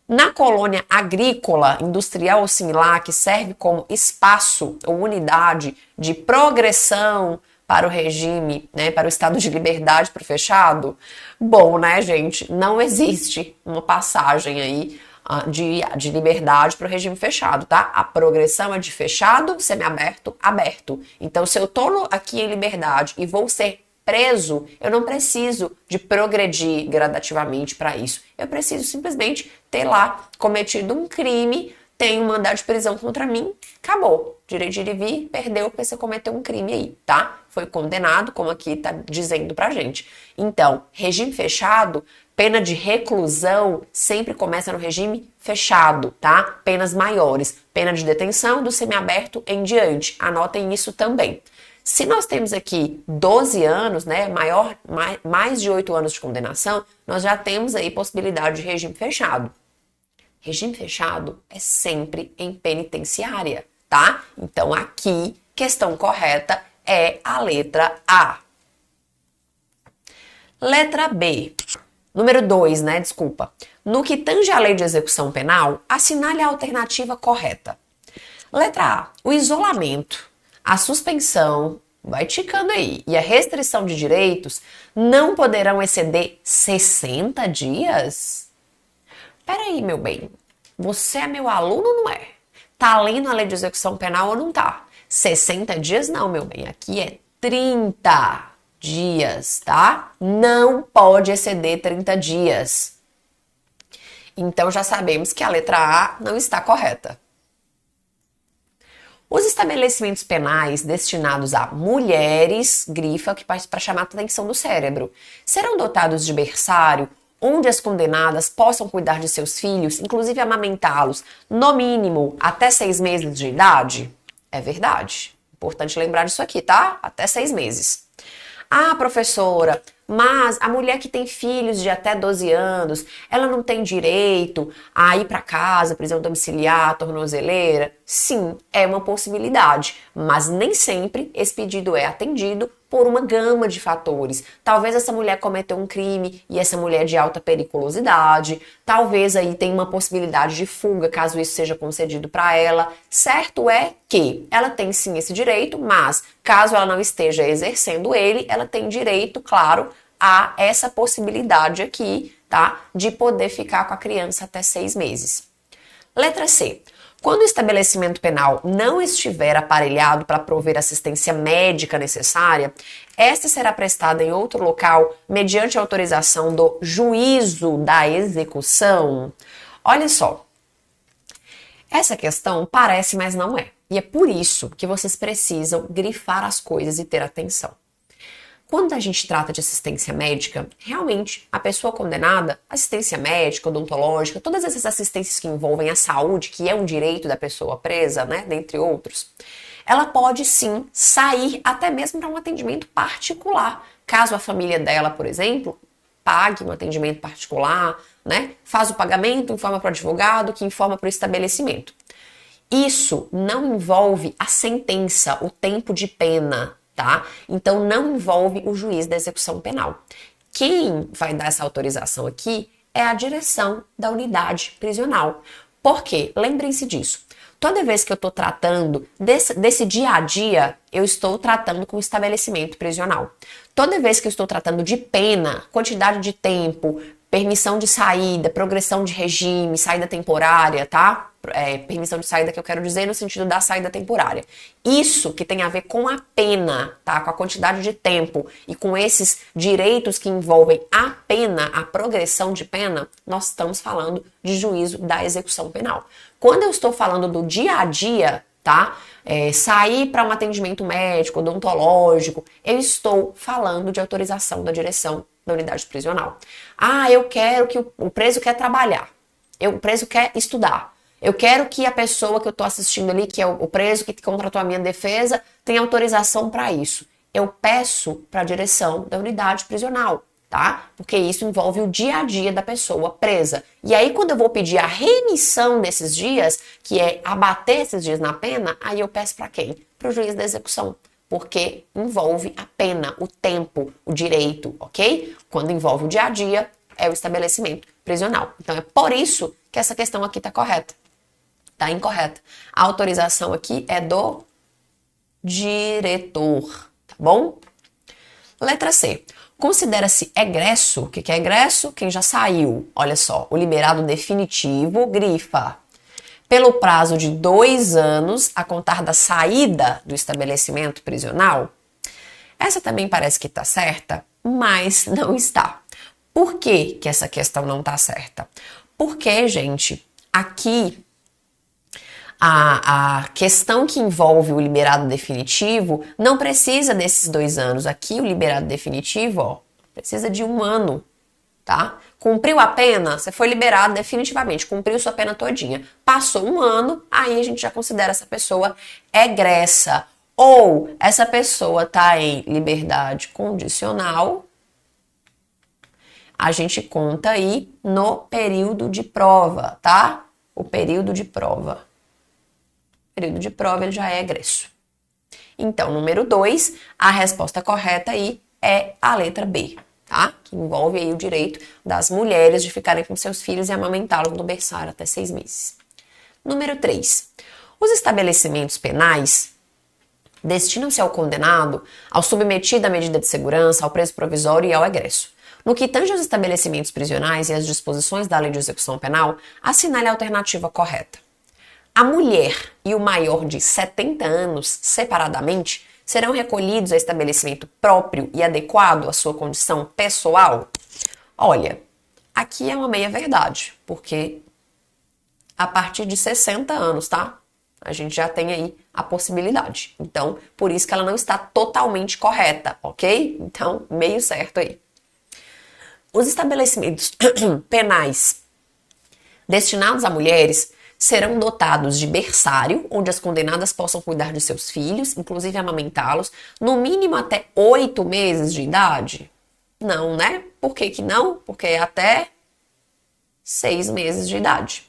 Na colônia agrícola, industrial ou similar, que serve como espaço ou unidade de progressão para o regime, né, para o estado de liberdade para o fechado, bom, né, gente, não existe uma passagem aí de liberdade para o regime fechado, tá? A progressão é de fechado, semiaberto, aberto. Então, se eu tô aqui em liberdade e vou ser preso, eu não preciso de progredir gradativamente para isso. Eu preciso simplesmente ter lá cometido um crime, tem um mandado de prisão contra mim, acabou. Direito de ir e vir, perdeu porque você cometeu um crime aí, tá? Foi condenado, como aqui tá dizendo pra gente. Então, regime fechado, pena de reclusão sempre começa no regime fechado, tá? Penas maiores. Pena de detenção do semiaberto em diante. Anotem isso também. Se nós temos aqui 12 anos, né, mais de 8 anos de condenação, nós já temos aí possibilidade de regime fechado. Regime fechado é sempre em penitenciária, tá? Então aqui, questão correta é a letra A. Letra B. Número 2, né? Desculpa. No que tange à lei de execução penal, assinale a alternativa correta. Letra A. O isolamento, a suspensão, vai ticando aí, e a restrição de direitos não poderão exceder 60 dias? Peraí, meu bem. Você é meu aluno ou não é? Tá lendo a lei de execução penal ou não tá? 60 dias não, meu bem. Aqui é 30 dias, tá? Não pode exceder 30 dias. Então já sabemos que a letra A não está correta. Os estabelecimentos penais destinados a mulheres, grifa, que para chamar a atenção do cérebro, serão dotados de berçário, onde as condenadas possam cuidar de seus filhos, inclusive amamentá-los, no mínimo até 6 meses de idade? É verdade. Importante lembrar disso aqui, tá? Até 6 meses. Ah, professora, mas a mulher que tem filhos de até 12 anos, ela não tem direito a ir para casa, prisão domiciliar, tornozeleira? Sim, é uma possibilidade, mas nem sempre esse pedido é atendido por uma gama de fatores. Talvez essa mulher cometeu um crime e essa mulher é de alta periculosidade, talvez aí tenha uma possibilidade de fuga caso isso seja concedido para ela. Certo é que ela tem sim esse direito, mas caso ela não esteja exercendo ele, ela tem direito, claro, a essa possibilidade aqui, tá? De poder ficar com a criança até 6 meses. Letra C. Quando o estabelecimento penal não estiver aparelhado para prover assistência médica necessária, esta será prestada em outro local mediante autorização do juízo da execução. Olha só, essa questão parece, mas não é. E é por isso que vocês precisam grifar as coisas e ter atenção. Quando a gente trata de assistência médica, realmente a pessoa condenada, assistência médica, odontológica, todas essas assistências que envolvem a saúde, que é um direito da pessoa presa, né, dentre outros, ela pode sim sair até mesmo para um atendimento particular. Caso a família dela, por exemplo, pague um atendimento particular, né, faz o pagamento, informa para o advogado, que informa para o estabelecimento. Isso não envolve a sentença, o tempo de pena, tá? Então não envolve o juiz da execução penal. Quem vai dar essa autorização aqui é a direção da unidade prisional. Por quê? Lembrem-se disso. Toda vez que eu estou tratando desse dia a dia, eu estou tratando com o estabelecimento prisional. Toda vez que eu estou tratando de pena, quantidade de tempo, permissão de saída, progressão de regime, saída temporária, tá? Permissão de saída que eu quero dizer no sentido da saída temporária. Isso que tem a ver com a pena, tá? Com a quantidade de tempo e com esses direitos que envolvem a pena, a progressão de pena, nós estamos falando de juízo da execução penal. Quando eu estou falando do dia a dia, tá? Sair para um atendimento médico, odontológico, eu estou falando de autorização da direção da unidade prisional. Ah, eu quero que o preso quer trabalhar, o preso quer estudar. Eu quero que a pessoa que eu estou assistindo ali, que é o preso que contratou a minha defesa, tenha autorização para isso. Eu peço para a direção da unidade prisional, tá? Porque isso envolve o dia a dia da pessoa presa. E aí, quando eu vou pedir a remissão desses dias, que é abater esses dias na pena, aí eu peço para quem? Para o juiz da execução. Porque envolve a pena, o tempo, o direito, ok? Quando envolve o dia a dia, é o estabelecimento prisional. Então, é por isso que essa questão aqui está correta. Está incorreta. A autorização aqui é do diretor, tá bom? Letra C. Considera-se egresso. O que é egresso? Quem já saiu. Olha só, o liberado definitivo, grifa. Pelo prazo de 2 anos a contar da saída do estabelecimento prisional. Essa também parece que está certa, mas não está. Por que essa questão não está certa? Porque, gente, aqui A questão que envolve o liberado definitivo não precisa desses 2 anos. Aqui o liberado definitivo, ó, precisa de 1 ano, tá? Cumpriu a pena, você foi liberado definitivamente, cumpriu sua pena todinha. Passou 1 ano, aí a gente já considera essa pessoa egressa. Ou essa pessoa tá em liberdade condicional, a gente conta aí no período de prova, tá? O período de prova. O período de prova ele já é egresso. Então, número 2, a resposta correta aí é a letra B, tá? Que envolve aí o direito das mulheres de ficarem com seus filhos e amamentá-los no berçário até 6 meses. Número 3, os estabelecimentos penais destinam-se ao condenado, ao submetido à medida de segurança, ao preso provisório e ao egresso. No que tange aos estabelecimentos prisionais e às disposições da Lei de Execução Penal, assinale a alternativa correta. A mulher e o maior de 70 anos, separadamente, serão recolhidos a estabelecimento próprio e adequado à sua condição pessoal? Olha, aqui é uma meia-verdade, porque a partir de 60 anos, tá? A gente já tem aí a possibilidade. Então, por isso que ela não está totalmente correta, ok? Então, meio certo aí. Os estabelecimentos penais destinados a mulheres serão dotados de berçário, onde as condenadas possam cuidar de seus filhos, inclusive amamentá-los, no mínimo até 8 meses de idade? Não, né? Por que que não? Porque é até 6 meses de idade.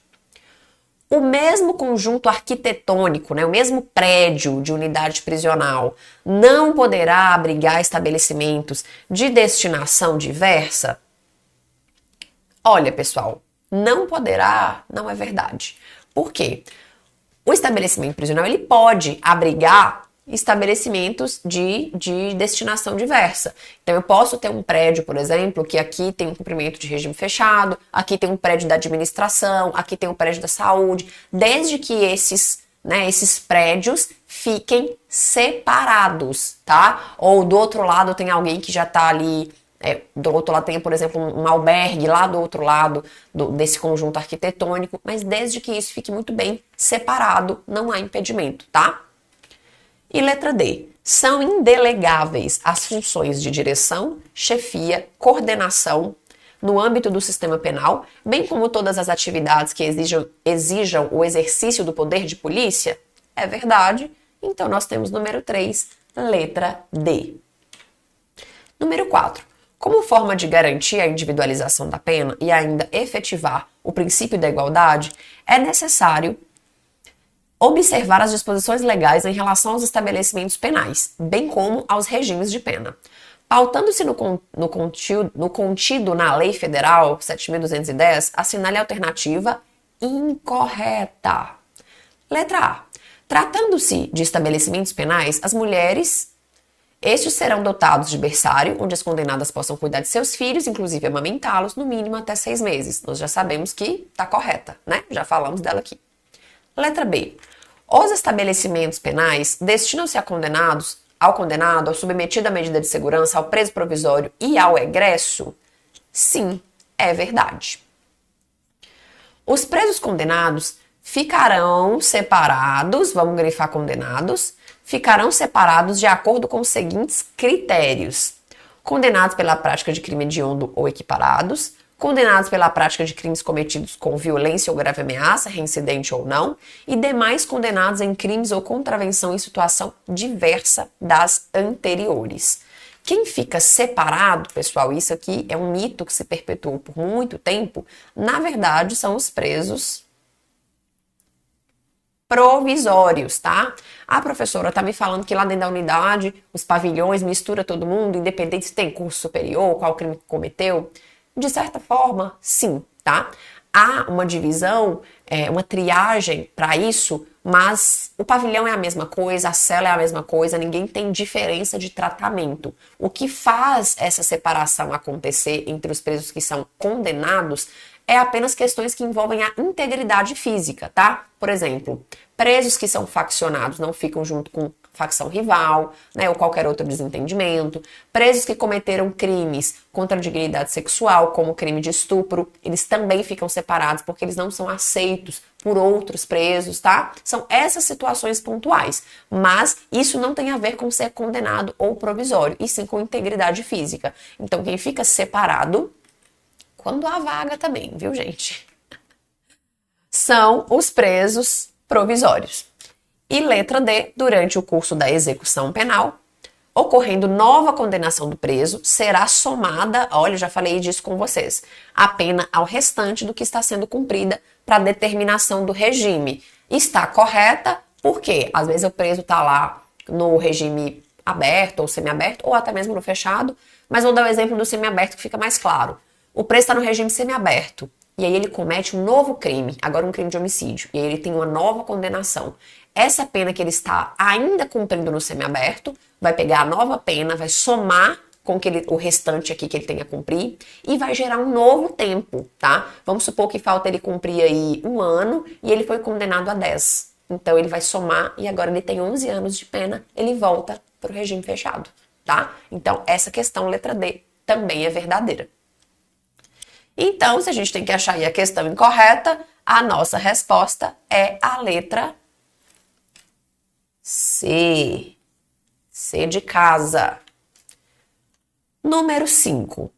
O mesmo conjunto arquitetônico, né, o mesmo prédio de unidade prisional, não poderá abrigar estabelecimentos de destinação diversa? Olha, pessoal, não poderá, não é verdade. Por quê? O estabelecimento prisional ele pode abrigar estabelecimentos de destinação diversa. Então, eu posso ter um prédio, por exemplo, que aqui tem um cumprimento de regime fechado, aqui tem um prédio da administração, aqui tem um prédio da saúde, desde que esses prédios fiquem separados, tá? Ou do outro lado tem alguém que já tá ali, do outro lado tem, por exemplo, um albergue lá do outro lado desse conjunto arquitetônico, mas desde que isso fique muito bem separado, não há impedimento, tá? E letra D, são indelegáveis as funções de direção, chefia, coordenação no âmbito do sistema penal, bem como todas as atividades que exijam o exercício do poder de polícia? É verdade. Então, nós temos número 3, letra D. Número 4. Como forma de garantir a individualização da pena e ainda efetivar o princípio da igualdade, é necessário observar as disposições legais em relação aos estabelecimentos penais, bem como aos regimes de pena. Pautando-se no contido na Lei Federal 7.210, assinale a alternativa incorreta. Letra A. Tratando-se de estabelecimentos penais, as mulheres, estes serão dotados de berçário, onde as condenadas possam cuidar de seus filhos, inclusive amamentá-los, no mínimo até 6 meses. Nós já sabemos que está correta, né? Já falamos dela aqui. Letra B. Os estabelecimentos penais destinam-se ao condenado, ao submetido à medida de segurança, ao preso provisório e ao egresso? Sim, é verdade. Os presos condenados ficarão separados, vamos grifar condenados, ficarão separados de acordo com os seguintes critérios: condenados pela prática de crime hediondo ou equiparados, condenados pela prática de crimes cometidos com violência ou grave ameaça, reincidente ou não, e demais condenados em crimes ou contravenção em situação diversa das anteriores. Quem fica separado, pessoal, isso aqui é um mito que se perpetuou por muito tempo, na verdade são os presos provisórios, tá? A professora tá me falando que lá dentro da unidade, os pavilhões mistura todo mundo, independente se tem curso superior, qual crime que cometeu. De certa forma, sim, tá? Há uma divisão, uma triagem para isso, mas o pavilhão é a mesma coisa, a cela é a mesma coisa, ninguém tem diferença de tratamento. O que faz essa separação acontecer entre os presos que são condenados é apenas questões que envolvem a integridade física, tá? Por exemplo, presos que são faccionados não ficam junto com facção rival, né, ou qualquer outro desentendimento. Presos que cometeram crimes contra a dignidade sexual, como o crime de estupro, eles também ficam separados porque eles não são aceitos por outros presos, tá? São essas situações pontuais, mas isso não tem a ver com ser condenado ou provisório, e sim com integridade física. Então, quem fica separado, quando há vaga também, viu, gente? São os presos provisórios. E letra D, durante o curso da execução penal, ocorrendo nova condenação do preso, será somada, olha, já falei disso com vocês, a pena ao restante do que está sendo cumprida para determinação do regime. Está correta, porque às vezes o preso está lá no regime aberto ou semiaberto, ou até mesmo no fechado, mas vou dar o exemplo do semiaberto que fica mais claro. O preso está no regime semiaberto, e aí ele comete um novo crime, agora um crime de homicídio, e aí ele tem uma nova condenação. Essa pena que ele está ainda cumprindo no semiaberto, vai pegar a nova pena, vai somar com o restante aqui que ele tem a cumprir e vai gerar um novo tempo, tá? Vamos supor que falta ele cumprir aí 1 ano e ele foi condenado a 10. Então ele vai somar e agora ele tem 11 anos de pena, ele volta para o regime fechado, tá? Então essa questão, letra D, também é verdadeira. Então, se a gente tem que achar aí a questão incorreta, a nossa resposta é a letra C. C de casa. Número 5.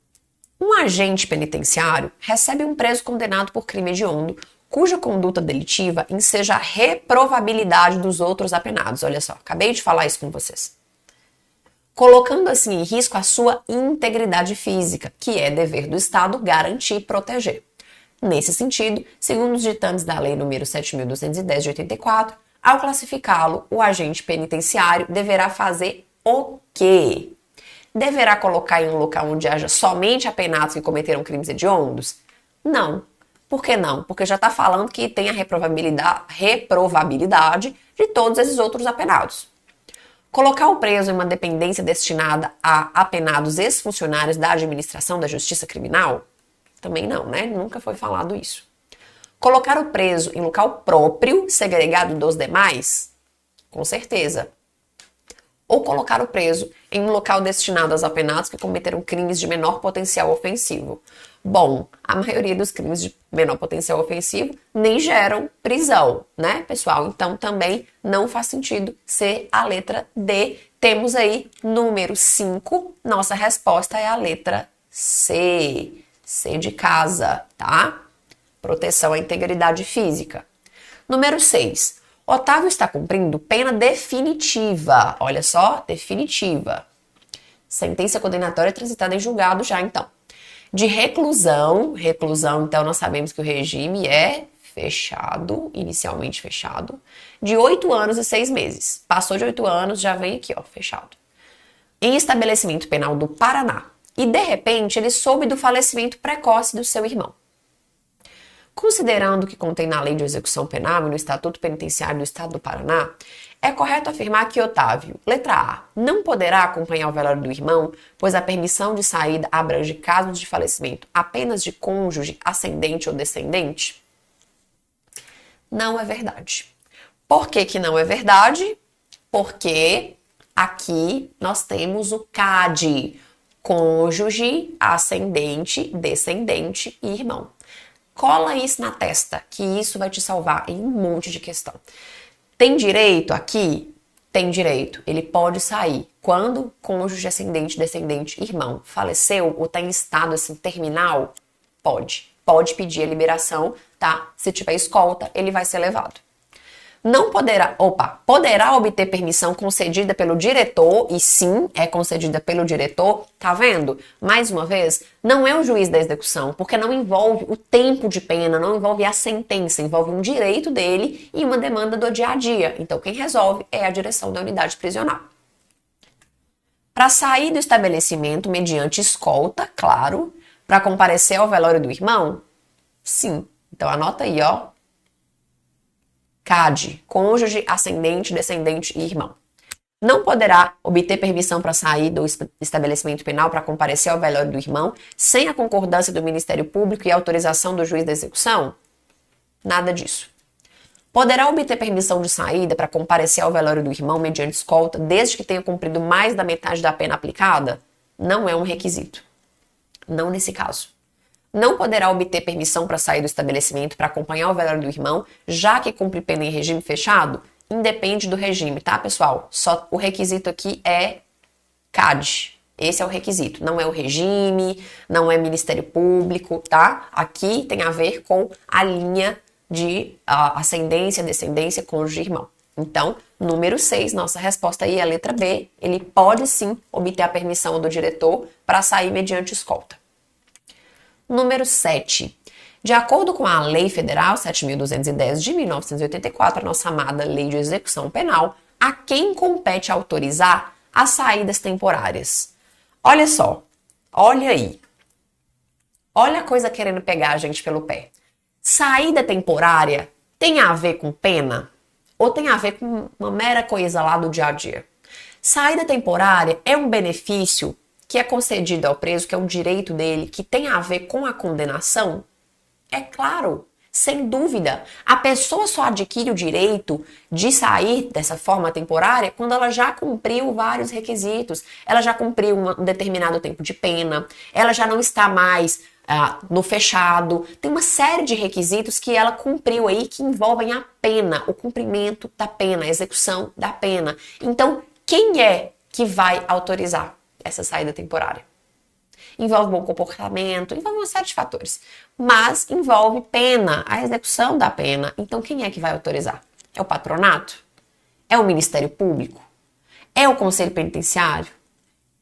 Um agente penitenciário recebe um preso condenado por crime hediondo, cuja conduta delitiva enseja a reprovabilidade dos outros apenados. Olha só, acabei de falar isso com vocês. Colocando assim em risco a sua integridade física, que é dever do Estado garantir e proteger. Nesse sentido, segundo os ditames da Lei nº 7.210 de 84, ao classificá-lo, o agente penitenciário deverá fazer o quê? Deverá colocar em um local onde haja somente apenados que cometeram crimes hediondos? Não. Por que não? Porque já está falando que tem a reprovabilidade de todos esses outros apenados. Colocar o preso em uma dependência destinada a apenados ex-funcionários da administração da justiça criminal? Também não, né? Nunca foi falado isso. Colocar o preso em local próprio, segregado dos demais? Com certeza. Ou colocar o preso em um local destinado aos apenados que cometeram crimes de menor potencial ofensivo? Bom, a maioria dos crimes de menor potencial ofensivo nem geram prisão, né, pessoal? Então também não faz sentido ser a letra D. Temos aí número 5, nossa resposta é a letra C. C de casa, tá? Proteção à integridade física. Número 6. Otávio está cumprindo pena definitiva. Olha só, definitiva. Sentença condenatória transitada em julgado já, então. De reclusão, então nós sabemos que o regime é fechado, inicialmente fechado, de 8 anos e 6 meses. Passou de 8 anos, já vem aqui, ó, fechado. Em estabelecimento penal do Paraná. E, de repente, ele soube do falecimento precoce do seu irmão. Considerando o que contém na Lei de Execução Penal e no Estatuto Penitenciário do Estado do Paraná, é correto afirmar que Otávio, letra A, não poderá acompanhar o velório do irmão, pois a permissão de saída abrange casos de falecimento apenas de cônjuge, ascendente ou descendente? Não é verdade. Por que que não é verdade? Porque aqui nós temos o CAD, cônjuge, ascendente, descendente e irmão. Cola isso na testa, que isso vai te salvar em um monte de questão. Tem direito aqui? Tem direito. Ele pode sair. Quando cônjuge, ascendente, descendente, irmão faleceu ou está em estado assim terminal, pode. Pode pedir a liberação, tá? Se tiver escolta, ele vai ser levado. Não poderá, poderá obter permissão concedida pelo diretor, e sim, é concedida pelo diretor, tá vendo? Mais uma vez, não é o juiz da execução, porque não envolve o tempo de pena, não envolve a sentença, envolve um direito dele e uma demanda do dia a dia. Então, quem resolve é a direção da unidade prisional. Para sair do estabelecimento mediante escolta, claro, para comparecer ao velório do irmão, sim. Então, anota aí, ó. CAD, cônjuge, ascendente, descendente e irmão. Não poderá obter permissão para sair do estabelecimento penal para comparecer ao velório do irmão sem a concordância do Ministério Público e autorização do juiz da execução? Nada disso. Poderá obter permissão de saída para comparecer ao velório do irmão mediante escolta, desde que tenha cumprido mais da metade da pena aplicada? Não é um requisito. Não nesse caso. Não poderá obter permissão para sair do estabelecimento para acompanhar o velório do irmão, já que cumpre pena em regime fechado? Independe do regime, tá, pessoal? Só o requisito aqui é CAD. Esse é o requisito. Não é o regime, não é Ministério Público, tá? Aqui tem a ver com a linha de ascendência, descendência, cônjuge, irmão. Então, número 6, nossa resposta aí é a letra B. Ele pode sim obter a permissão do diretor para sair mediante escolta. Número 7. De acordo com a Lei Federal 7.210 de 1984, a nossa amada Lei de Execução Penal, a quem compete autorizar as saídas temporárias? Olha só, olha aí. Olha a coisa querendo pegar a gente pelo pé. Saída temporária tem a ver com pena? Ou tem a ver com uma mera coisa lá do dia a dia? Saída temporária é um benefício que é concedido ao preso, que é um direito dele, que tem a ver com a condenação? É claro, sem dúvida. A pessoa só adquire o direito de sair dessa forma temporária quando ela já cumpriu vários requisitos. Ela já cumpriu um determinado tempo de pena, ela já não está mais no fechado. Tem uma série de requisitos que ela cumpriu aí que envolvem a pena, o cumprimento da pena, a execução da pena. Então, quem é que vai autorizar essa saída temporária? Envolve bom comportamento, envolve uma série de fatores. Mas envolve pena, a execução da pena. Então, quem é que vai autorizar? É o patronato? É o Ministério Público? É o Conselho Penitenciário?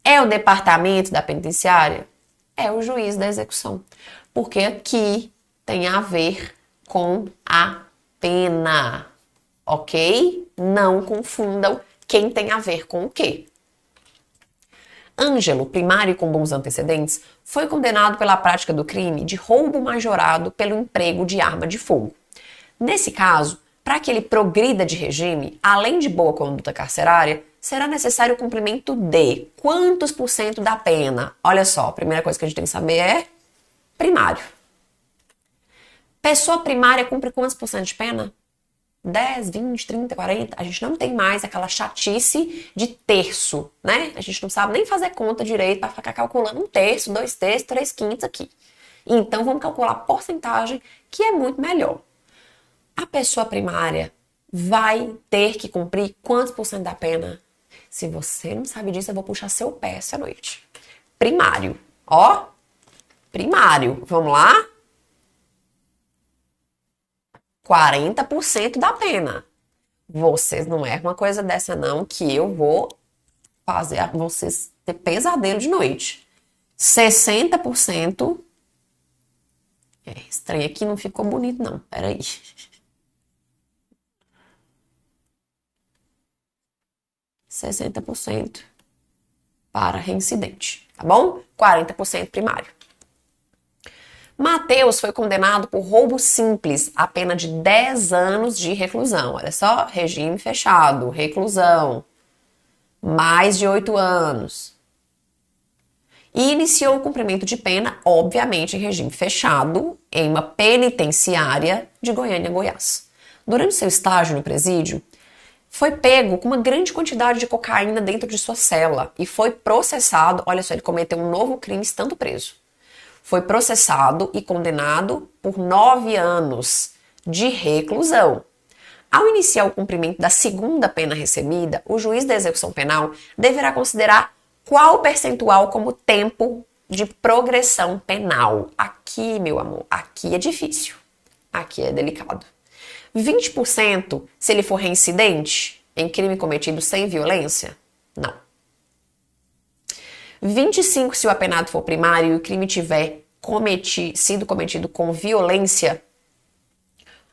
É o Departamento da Penitenciária? É o juiz da execução. Porque aqui tem a ver com a pena. Ok? Não confundam quem tem a ver com o quê. Ângelo, primário com bons antecedentes, foi condenado pela prática do crime de roubo majorado pelo emprego de arma de fogo. Nesse caso, para que ele progrida de regime, além de boa conduta carcerária, será necessário o cumprimento de quantos por cento da pena? Olha só, a primeira coisa que a gente tem que saber é primário. Pessoa primária cumpre quantos por cento de pena? 10, 20, 30, 40, a gente não tem mais aquela chatice de terço, né? A gente não sabe nem fazer conta direito para ficar calculando 1/3, 2/3, 3/5 aqui. Então, vamos calcular a porcentagem, que é muito melhor. A pessoa primária vai ter que cumprir quantos por cento da pena? Se você não sabe disso, eu vou puxar seu pé essa noite. Primário, ó, primário, vamos lá? 40% da pena. Vocês não erram uma coisa dessa não, que eu vou fazer vocês ter pesadelo de noite. 60%. Estranho aqui, não ficou bonito não, peraí. %60% para reincidente, tá bom? 40% primário. Mateus foi condenado por roubo simples, a pena de 10 anos de reclusão. Olha só, regime fechado, reclusão, mais de 8 anos. E iniciou o cumprimento de pena, obviamente, em regime fechado, em uma penitenciária de Goiânia, Goiás. Durante seu estágio no presídio, foi pego com uma grande quantidade de cocaína dentro de sua cela e foi processado. Olha só, ele cometeu um novo crime estando preso. Foi processado e condenado por 9 anos de reclusão. Ao iniciar o cumprimento da segunda pena recebida, o juiz da execução penal deverá considerar qual percentual como tempo de progressão penal. Aqui, meu amor, aqui é difícil. Aqui é delicado. 20% se ele for reincidente em crime cometido sem violência? Não. 25% se o apenado for primário e o crime tiver sido cometido com violência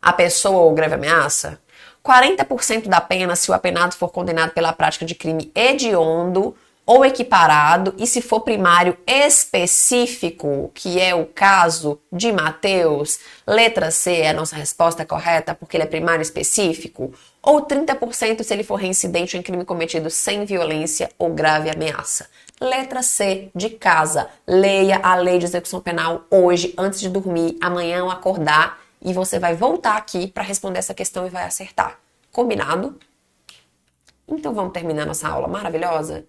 à pessoa ou grave ameaça. 40% da pena se o apenado for condenado pela prática de crime hediondo ou equiparado e se for primário específico, que é o caso de Mateus. Letra C é a nossa resposta correta porque ele é primário específico. Ou 30% se ele for reincidente em crime cometido sem violência ou grave ameaça. Letra C, de casa. Leia a Lei de Execução Penal hoje, antes de dormir, amanhã ao acordar e você vai voltar aqui para responder essa questão e vai acertar. Combinado? Então vamos terminar nossa aula maravilhosa?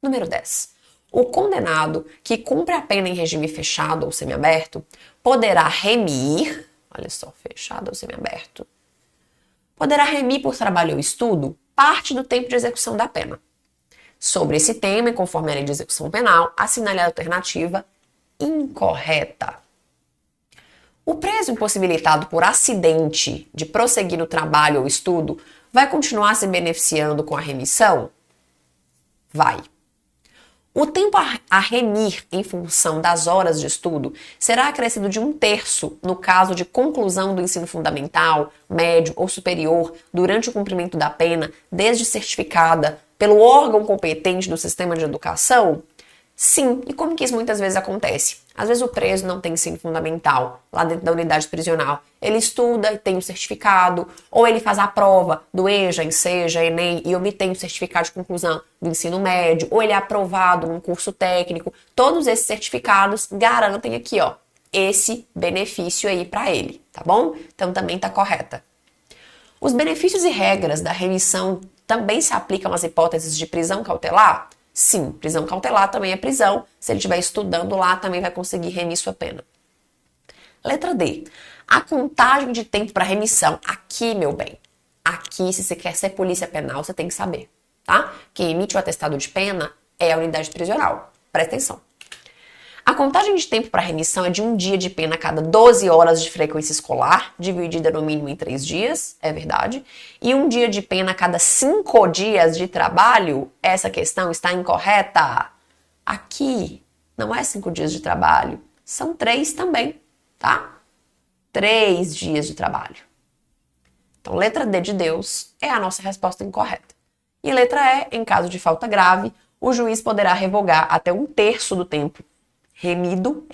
Número 10. O condenado que cumpre a pena em regime fechado ou semiaberto poderá remir, olha só, fechado ou semiaberto, poderá remir por trabalho ou estudo parte do tempo de execução da pena. Sobre esse tema, e conforme a lei de execução penal, assinale a alternativa incorreta. O preso impossibilitado por acidente de prosseguir no trabalho ou estudo vai continuar se beneficiando com a remissão? Vai. O tempo a remir em função das horas de estudo será acrescido de 1/3 no caso de conclusão do ensino fundamental, médio ou superior durante o cumprimento da pena, desde certificada pelo órgão competente do sistema de educação? Sim, e como que isso muitas vezes acontece? Às vezes o preso não tem ensino fundamental lá dentro da unidade prisional. Ele estuda e tem o certificado, ou ele faz a prova do EJA, ENSEJA, ENEM e obtém o certificado de conclusão do ensino médio, ou ele é aprovado num curso técnico. Todos esses certificados garantem aqui, ó, esse benefício aí para ele, tá bom? Então também tá correta. Os benefícios e regras da remissão também se aplicam às hipóteses de prisão cautelar? Sim, prisão cautelar também é prisão. Se ele estiver estudando lá, também vai conseguir remir sua pena. Letra D. A contagem de tempo para remissão. Aqui, meu bem. Aqui, se você quer ser polícia penal, você tem que saber, tá? Quem emite o atestado de pena é a unidade prisional. Presta atenção. A contagem de tempo para remissão é de 1 dia de pena a cada 12 horas de frequência escolar, dividida no mínimo em 3 dias, é verdade, e 1 dia de pena a cada 5 dias de trabalho. Essa questão está incorreta. Aqui não é 5 dias de trabalho, são 3 também, tá? 3 dias de trabalho. Então, letra D de Deus é a nossa resposta incorreta. E letra E, em caso de falta grave, o juiz poderá revogar até 1/3 do tempo remido,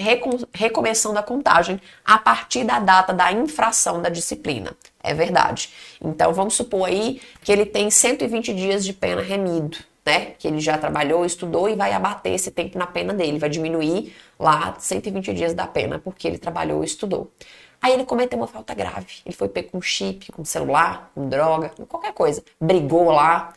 recomeçando a contagem a partir da data da infração da disciplina. É verdade. Então, vamos supor aí que ele tem 120 dias de pena remido, né? Que ele já trabalhou, estudou e vai abater esse tempo na pena dele. Vai diminuir lá 120 dias da pena porque ele trabalhou e estudou. Aí ele cometeu uma falta grave. Ele foi pego com chip, com celular, com droga, com qualquer coisa. Brigou lá.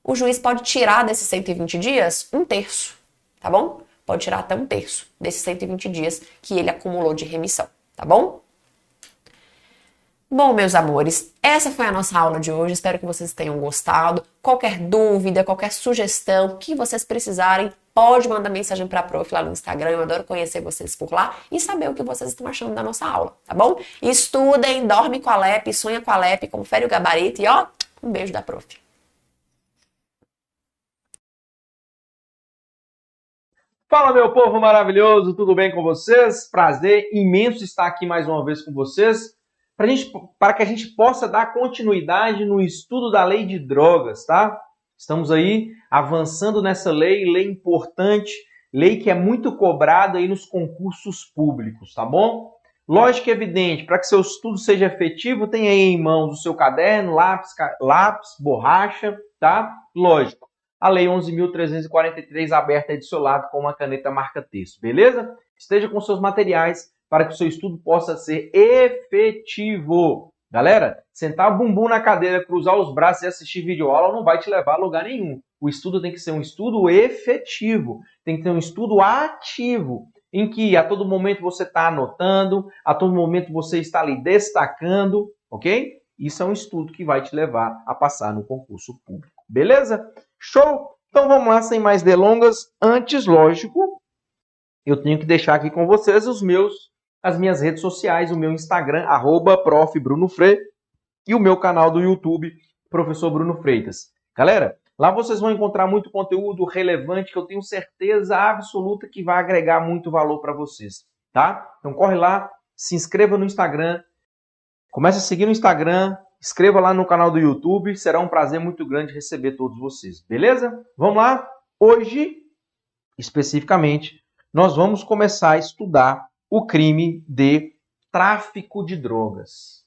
O juiz pode tirar desses 120 dias 1/3, tá bom? Pode tirar até 1/3 desses 120 dias que ele acumulou de remissão, tá bom? Bom, meus amores, essa foi a nossa aula de hoje. Espero que vocês tenham gostado. Qualquer dúvida, qualquer sugestão, o que vocês precisarem, pode mandar mensagem para a Prof lá no Instagram. Eu adoro conhecer vocês por lá e saber o que vocês estão achando da nossa aula, tá bom? Estudem, dorme com a LEP, sonha com a LEP, confere o gabarito e ó, um beijo da Prof. Fala, meu povo maravilhoso, tudo bem com vocês? Prazer imenso estar aqui mais uma vez com vocês para que a gente possa dar continuidade no estudo da lei de drogas, tá? Estamos aí avançando nessa lei importante, lei que é muito cobrada aí nos concursos públicos, tá bom? Lógico e evidente, para que seu estudo seja efetivo, tenha aí em mãos o seu caderno, lápis, borracha, tá? Lógico. A Lei 11.343 aberta aí do seu lado com uma caneta marca-texto, beleza? Esteja com seus materiais para que o seu estudo possa ser efetivo. Galera, sentar o bumbum na cadeira, cruzar os braços e assistir videoaula não vai te levar a lugar nenhum. O estudo tem que ser um estudo efetivo, tem que ser um estudo ativo, em que a todo momento você está anotando, a todo momento você está ali destacando, ok? Isso é um estudo que vai te levar a passar no concurso público, beleza? Show? Então vamos lá, sem mais delongas. Antes, lógico, eu tenho que deixar aqui com vocês as minhas redes sociais, o meu Instagram, @profbrunofre, e o meu canal do YouTube, Professor Bruno Freitas. Galera, lá vocês vão encontrar muito conteúdo relevante que eu tenho certeza absoluta que vai agregar muito valor para vocês, tá? Então corre lá, se inscreva no Instagram, comece a seguir no Instagram, inscreva lá no canal do YouTube, será um prazer muito grande receber todos vocês, beleza? Vamos lá? Hoje, especificamente, nós vamos começar a estudar o crime de tráfico de drogas.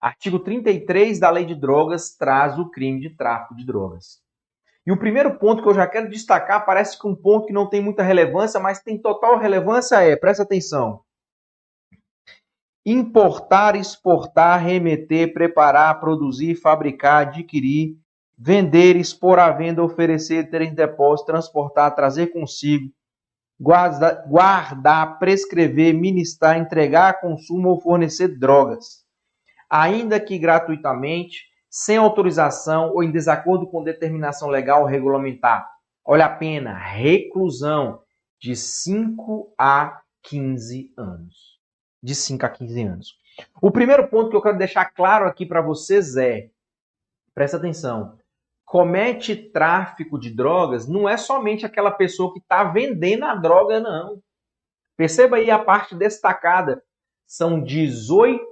Artigo 33 da Lei de Drogas traz o crime de tráfico de drogas. E o primeiro ponto que eu já quero destacar, parece que um ponto que não tem muita relevância, mas tem total relevância presta atenção. importar, exportar, remeter, preparar, produzir, fabricar, adquirir, vender, expor à venda, oferecer, ter em depósito, transportar, trazer consigo, guardar, prescrever, ministrar, entregar a consumo ou fornecer drogas, ainda que gratuitamente, sem autorização ou em desacordo com determinação legal ou regulamentar. Olha a pena, reclusão de 5 a 15 anos. De 5 a 15 anos. O primeiro ponto que eu quero deixar claro aqui para vocês é, presta atenção, comete tráfico de drogas não é somente aquela pessoa que está vendendo a droga, não. Perceba aí a parte destacada. São 18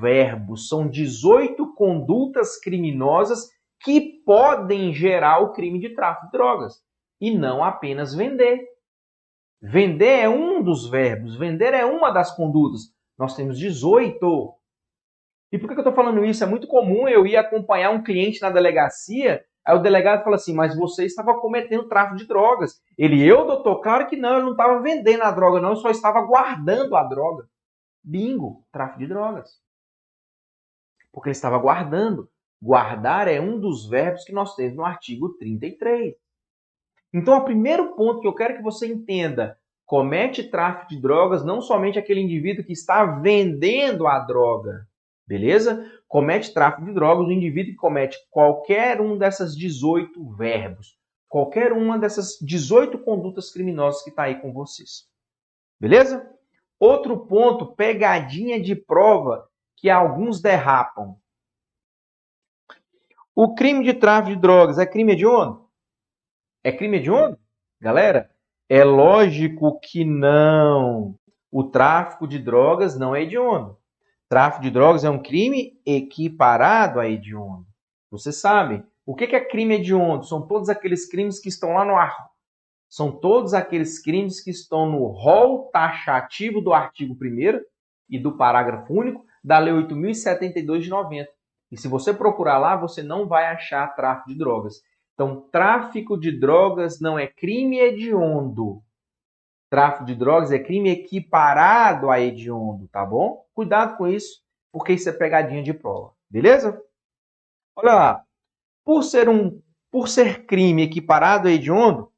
verbos, são 18 condutas criminosas que podem gerar o crime de tráfico de drogas. E não apenas vender. Vender é um dos verbos, vender é uma das condutas. Nós temos 18. E por que eu estou falando isso? É muito comum eu ir acompanhar um cliente na delegacia, aí o delegado fala assim, mas você estava cometendo tráfico de drogas. Eu, doutor, claro que não, eu não estava vendendo a droga não, eu só estava guardando a droga. Bingo, tráfico de drogas. Porque ele estava guardando. Guardar é um dos verbos que nós temos no artigo 33. Então, o primeiro ponto que eu quero que você entenda, comete tráfico de drogas não somente aquele indivíduo que está vendendo a droga, beleza? Comete tráfico de drogas o indivíduo que comete qualquer um dessas 18 verbos, qualquer uma dessas 18 condutas criminosas que está aí com vocês, beleza? Outro ponto, pegadinha de prova que alguns derrapam. O crime de tráfico de drogas é crime hediondo? É crime hediondo? Galera, é lógico que não. O tráfico de drogas não é hediondo. Tráfico de drogas é um crime equiparado a hediondo. Você sabe, o que é crime hediondo? São todos aqueles crimes que estão lá no ar. São todos aqueles crimes que estão no rol taxativo do artigo 1º e do parágrafo único da Lei 8.072 de 90. E se você procurar lá, você não vai achar tráfico de drogas. Então, tráfico de drogas não é crime hediondo. Tráfico de drogas é crime equiparado a hediondo, tá bom? Cuidado com isso, porque isso é pegadinha de prova, beleza? Olha lá, por ser crime equiparado a hediondo,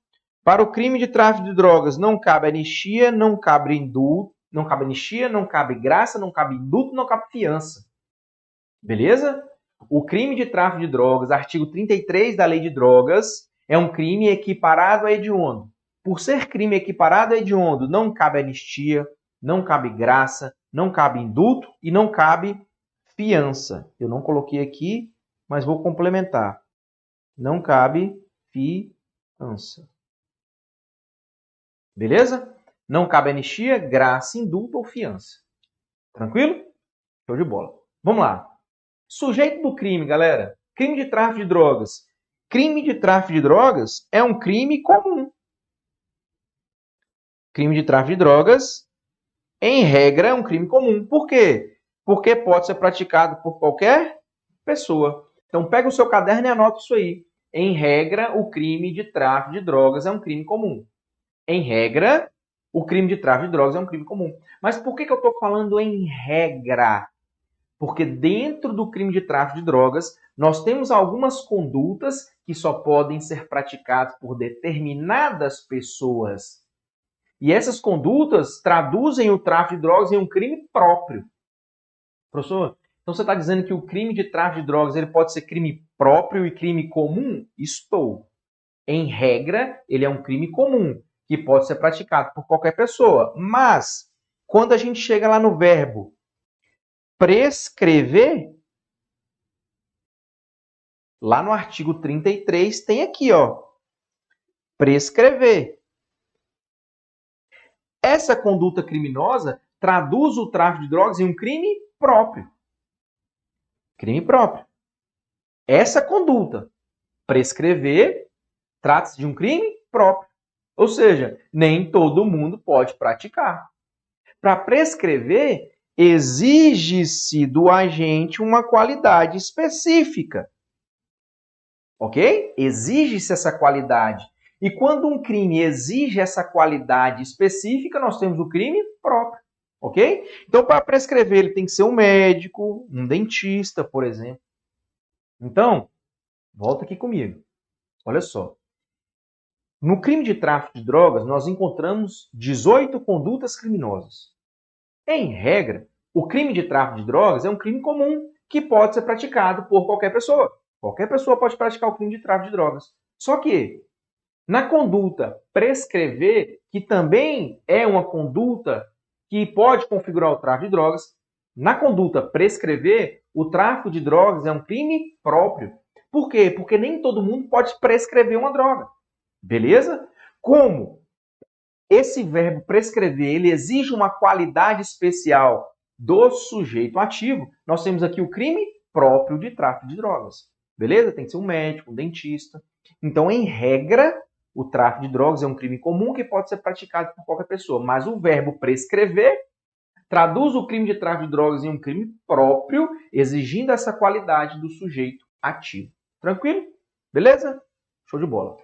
para o crime de tráfico de drogas não cabe anistia, não cabe indulto, não cabe graça, não cabe indulto, não cabe fiança. Beleza? O crime de tráfico de drogas, artigo 33 da Lei de Drogas, é um crime equiparado a hediondo. Por ser crime equiparado a hediondo, não cabe anistia, não cabe graça, não cabe indulto e não cabe fiança. Eu não coloquei aqui, mas vou complementar. Não cabe fiança. Beleza? Não cabe anistia, graça, indulto ou fiança. Tranquilo? Show de bola. Vamos lá. Sujeito do crime, galera. Crime de tráfico de drogas. Crime de tráfico de drogas é um crime comum. Crime de tráfico de drogas, em regra, é um crime comum. Por quê? Porque pode ser praticado por qualquer pessoa. Então, pega o seu caderno e anota isso aí. Em regra, o crime de tráfico de drogas é um crime comum. Em regra, o crime de tráfico de drogas é um crime comum. Mas por que eu estou falando em regra? Porque dentro do crime de tráfico de drogas, nós temos algumas condutas que só podem ser praticadas por determinadas pessoas. E essas condutas traduzem o tráfico de drogas em um crime próprio. Professor, então você está dizendo que o crime de tráfico de drogas ele pode ser crime próprio e crime comum? Estou. Em regra, ele é um crime comum, que pode ser praticado por qualquer pessoa. Mas, quando a gente chega lá no verbo prescrever, lá no artigo 33 tem aqui, ó, prescrever. Essa conduta criminosa traduz o tráfico de drogas em um crime próprio. Crime próprio. Essa conduta, prescrever, trata-se de um crime próprio. Ou seja, nem todo mundo pode praticar. Para prescrever, exige-se do agente uma qualidade específica. Ok? Exige-se essa qualidade. E quando um crime exige essa qualidade específica, nós temos o crime próprio. Ok? Então, para prescrever, ele tem que ser um médico, um dentista, por exemplo. Então, volta aqui comigo. Olha só. No crime de tráfico de drogas, nós encontramos 18 condutas criminosas. Em regra, o crime de tráfico de drogas é um crime comum que pode ser praticado por qualquer pessoa. Qualquer pessoa pode praticar o crime de tráfico de drogas. Só que, na conduta prescrever, que também é uma conduta que pode configurar o tráfico de drogas, na conduta prescrever, o tráfico de drogas é um crime próprio. Por quê? Porque nem todo mundo pode prescrever uma droga. Beleza? Como esse verbo prescrever, ele exige uma qualidade especial do sujeito ativo, nós temos aqui o crime próprio de tráfico de drogas. Beleza? Tem que ser um médico, um dentista. Então, em regra, o tráfico de drogas é um crime comum que pode ser praticado por qualquer pessoa, mas o verbo prescrever traduz o crime de tráfico de drogas em um crime próprio, exigindo essa qualidade do sujeito ativo. Tranquilo? Beleza? Show de bola.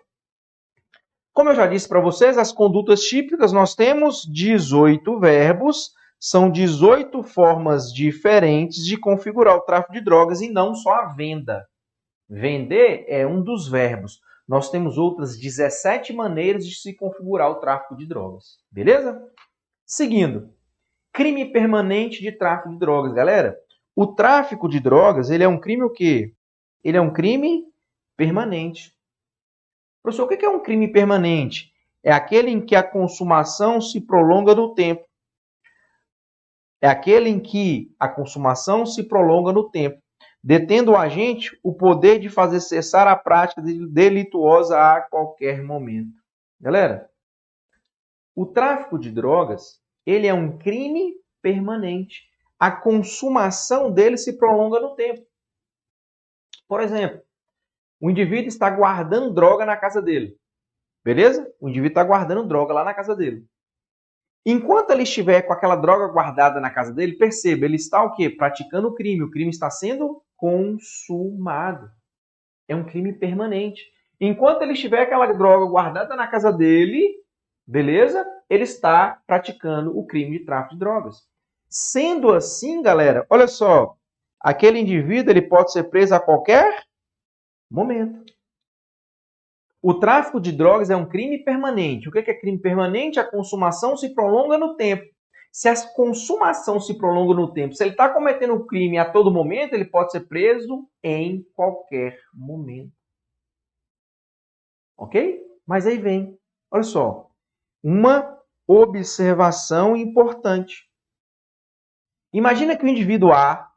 Como eu já disse para vocês, as condutas típicas, nós temos 18 verbos, são 18 formas diferentes de configurar o tráfico de drogas e não só a venda. Vender é um dos verbos. Nós temos outras 17 maneiras de se configurar o tráfico de drogas. Beleza? Seguindo. Crime permanente de tráfico de drogas, galera. O tráfico de drogas, ele é um crime o quê? Ele é um crime permanente. Professor, o que é um crime permanente? É aquele em que a consumação se prolonga no tempo. É aquele em que a consumação se prolonga no tempo, detendo o agente o poder de fazer cessar a prática delituosa a qualquer momento. Galera, o tráfico de drogas, ele é um crime permanente. A consumação dele se prolonga no tempo. Por exemplo, o indivíduo está guardando droga na casa dele. Beleza? O indivíduo está guardando droga lá na casa dele. Enquanto ele estiver com aquela droga guardada na casa dele, perceba, ele está o quê? Praticando o crime. O crime está sendo consumado. É um crime permanente. Enquanto ele estiver aquela droga guardada na casa dele, beleza? Ele está praticando o crime de tráfico de drogas. Sendo assim, galera, olha só, aquele indivíduo ele pode ser preso a qualquer momento. O tráfico de drogas é um crime permanente. O que é crime permanente? A consumação se prolonga no tempo. Se a consumação se prolonga no tempo, se ele está cometendo o crime a todo momento, ele pode ser preso em qualquer momento. Ok? Mas aí vem, olha só, uma observação importante. Imagina que o indivíduo A,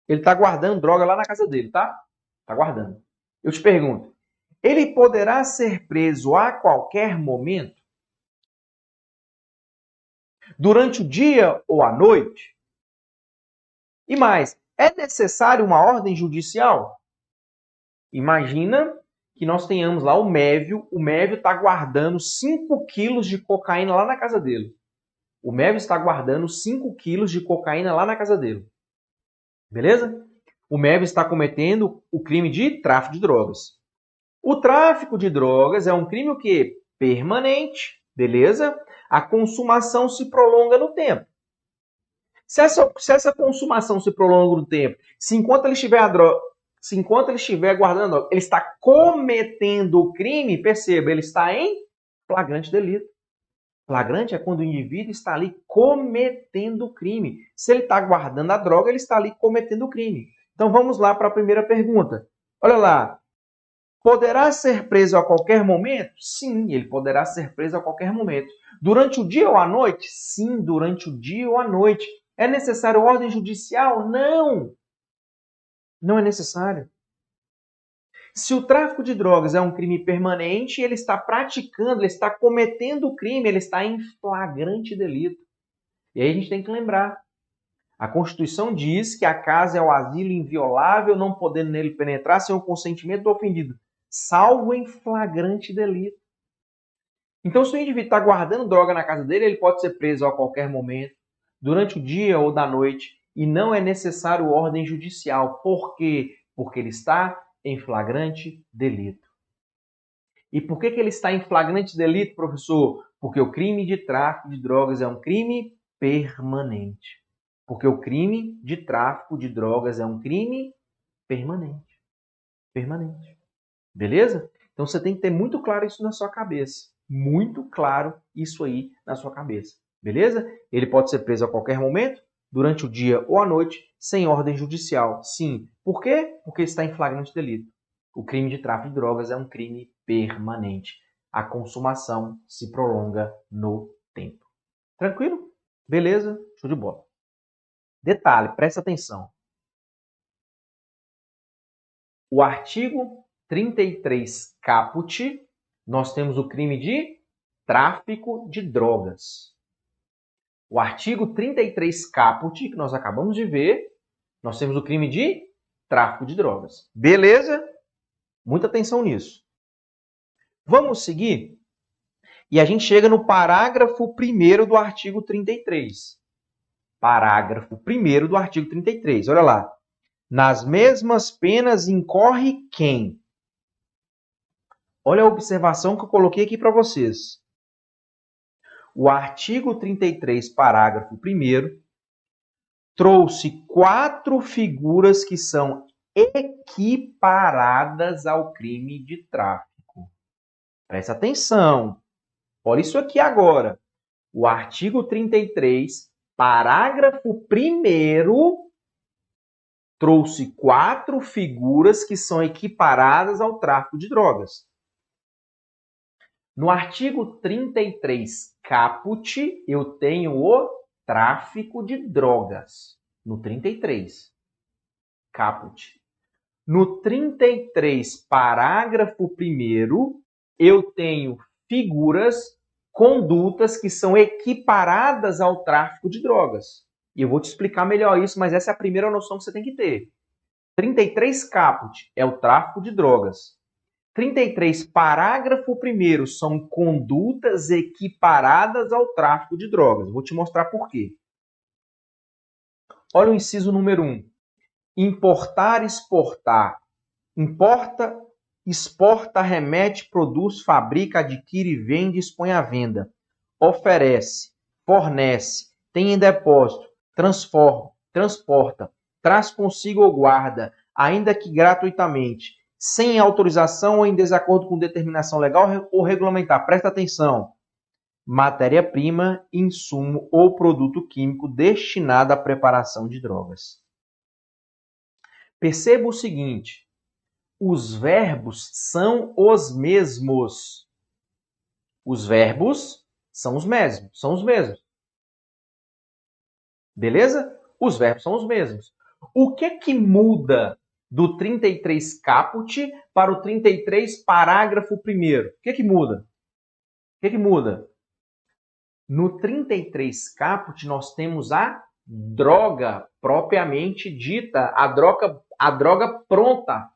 ele está guardando droga lá na casa dele, tá? Está guardando. Eu te pergunto, ele poderá ser preso a qualquer momento? Durante o dia ou à noite? E mais, é necessário uma ordem judicial? Imagina que nós tenhamos lá o Mévio está guardando 5 quilos de cocaína lá na casa dele. O Mévio está guardando 5 quilos de cocaína lá na casa dele. Beleza? O Mévio está cometendo o crime de tráfico de drogas. O tráfico de drogas é um crime o quê? Permanente, beleza? A consumação se prolonga no tempo. Se essa consumação se prolonga no tempo, se enquanto ele estiver guardando droga, ele está cometendo o crime, perceba, ele está em flagrante delito. Flagrante é quando o indivíduo está ali cometendo o crime. Se ele está guardando a droga, ele está ali cometendo o crime. Então vamos lá para a primeira pergunta. Olha lá. Poderá ser preso a qualquer momento? Sim, ele poderá ser preso a qualquer momento. Durante o dia ou à noite? Sim, durante o dia ou à noite. É necessário ordem judicial? Não! Não é necessário. Se o tráfico de drogas é um crime permanente, ele está praticando, ele está cometendo o crime, ele está em flagrante delito. E aí a gente tem que lembrar. A Constituição diz que a casa é o asilo inviolável, não podendo nele penetrar sem o consentimento do ofendido, salvo em flagrante delito. Então, se o indivíduo está guardando droga na casa dele, ele pode ser preso a qualquer momento, durante o dia ou da noite, e não é necessário ordem judicial. Por quê? Porque ele está em flagrante delito. E por que ele está em flagrante delito, professor? Porque o crime de tráfico de drogas é um crime permanente. Porque o crime de tráfico de drogas é um crime permanente. Permanente. Beleza? Então você tem que ter muito claro isso na sua cabeça. Muito claro isso aí na sua cabeça. Beleza? Ele pode ser preso a qualquer momento, durante o dia ou à noite, sem ordem judicial. Sim. Por quê? Porque está em flagrante delito. O crime de tráfico de drogas é um crime permanente. A consumação se prolonga no tempo. Tranquilo? Beleza? Show de bola. Detalhe, presta atenção. O artigo 33 caput, nós temos o crime de tráfico de drogas. O artigo 33 caput, que nós acabamos de ver, nós temos o crime de tráfico de drogas. Beleza? Muita atenção nisso. Vamos seguir? E a gente chega no parágrafo 1º do artigo 33. Parágrafo 1º do artigo 33. Olha lá. Nas mesmas penas incorre quem? Olha a observação que eu coloquei aqui para vocês. O artigo 33, parágrafo 1º, trouxe 4 figuras que são equiparadas ao crime de tráfico. Presta atenção. Olha isso aqui agora. O artigo 33, parágrafo 1º, trouxe 4 figuras que são equiparadas ao tráfico de drogas. No artigo 33 caput, eu tenho o tráfico de drogas. No 33 caput. No 33, parágrafo 1º, eu tenho figuras, condutas que são equiparadas ao tráfico de drogas. E eu vou te explicar melhor isso, mas essa é a primeira noção que você tem que ter. 33 caput é o tráfico de drogas. 33, parágrafo 1º, são condutas equiparadas ao tráfico de drogas. Vou te mostrar por quê. Olha o inciso número 1. Importar, exportar. Importa, exporta, remete, produz, fabrica, adquire, vende, expõe à venda. Oferece, fornece, tem em depósito, transforma, transporta, traz consigo ou guarda, ainda que gratuitamente, sem autorização ou em desacordo com determinação legal ou regulamentar. Presta atenção. Matéria-prima, insumo ou produto químico destinado à preparação de drogas. Perceba o seguinte. Os verbos são os mesmos. Os verbos são os mesmos. São os mesmos. Beleza? Os verbos são os mesmos. O que muda do 33 caput para o 33 parágrafo 1º? O que muda? O que muda? No 33 caput nós temos a droga propriamente dita, a droga pronta.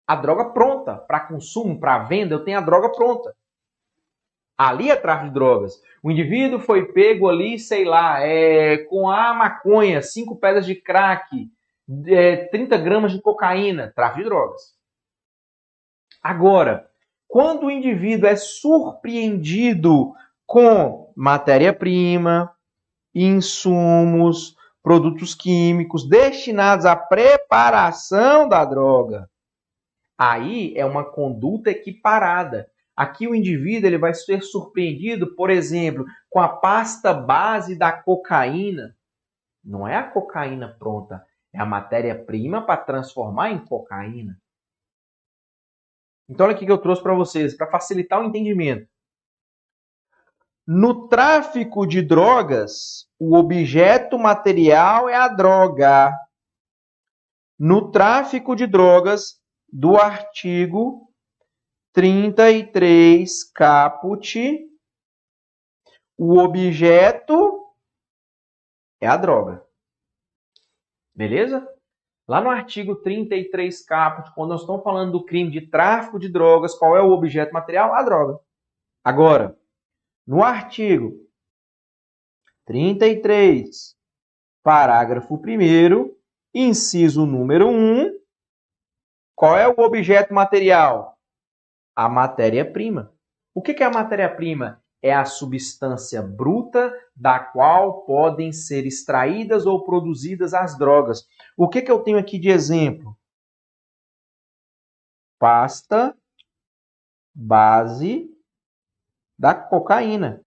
A droga pronta para consumo, para venda, eu tenho a droga pronta. Ali é tráfico de drogas. O indivíduo foi pego ali, sei lá, com a maconha, 5 pedras de crack, 30 gramas de cocaína, tráfico de drogas. Agora, quando o indivíduo é surpreendido com matéria-prima, insumos, produtos químicos destinados à preparação da droga, aí é uma conduta equiparada. Aqui o indivíduo ele vai ser surpreendido, por exemplo, com a pasta base da cocaína. Não é a cocaína pronta, é a matéria-prima para transformar em cocaína. Então olha aqui que eu trouxe para vocês, para facilitar o entendimento. No tráfico de drogas, o objeto material é a droga. No tráfico de drogas, do artigo 33 caput, o objeto é a droga. Beleza? Lá no artigo 33 caput, quando nós estamos falando do crime de tráfico de drogas, qual é o objeto material? A droga. Agora, no artigo 33, parágrafo 1º, inciso número 1, qual é o objeto material? A matéria-prima. O que é a matéria-prima? é a substância bruta da qual podem ser extraídas ou produzidas as drogas. O que eu tenho aqui de exemplo? Pasta base da cocaína.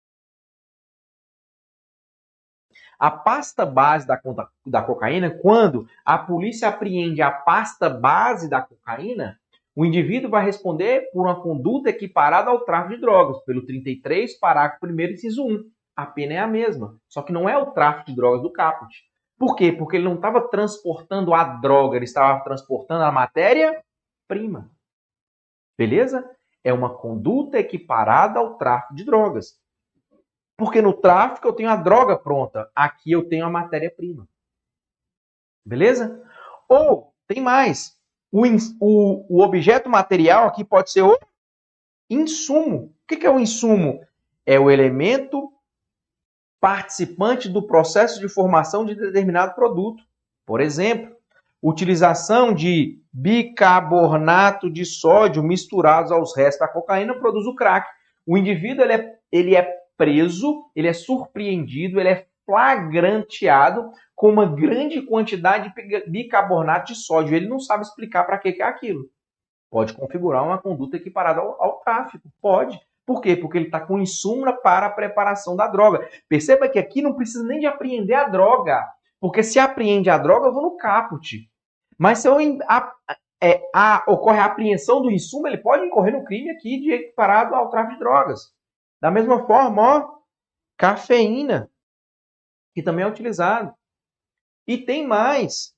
A pasta base da cocaína, quando a polícia apreende a pasta base da cocaína, o indivíduo vai responder por uma conduta equiparada ao tráfico de drogas, pelo 33, parágrafo 1º, inciso 1. A pena é a mesma, só que não é o tráfico de drogas do caput. Por quê? Porque ele não estava transportando a droga, ele estava transportando a matéria-prima. Beleza? É uma conduta equiparada ao tráfico de drogas. Porque no tráfico eu tenho a droga pronta, aqui eu tenho a matéria-prima. Beleza? Ou, tem mais, o objeto material aqui pode ser o insumo. O que é o insumo? É o elemento participante do processo de formação de determinado produto. Por exemplo, utilização de bicarbonato de sódio misturados aos restos da cocaína produz o crack. O indivíduo ele é preso, ele é surpreendido, ele é flagranteado com uma grande quantidade de bicarbonato de sódio. Ele não sabe explicar para que é aquilo. Pode configurar uma conduta equiparada ao tráfico. Pode. Por quê? Porque ele está com insumo para a preparação da droga. Perceba que aqui não precisa nem de apreender a droga. Porque se apreende a droga, eu vou no caput. Mas se ocorre a apreensão do insumo, ele pode incorrer no crime aqui de equiparado ao tráfico de drogas. Da mesma forma, ó, cafeína, que também é utilizado. E tem mais.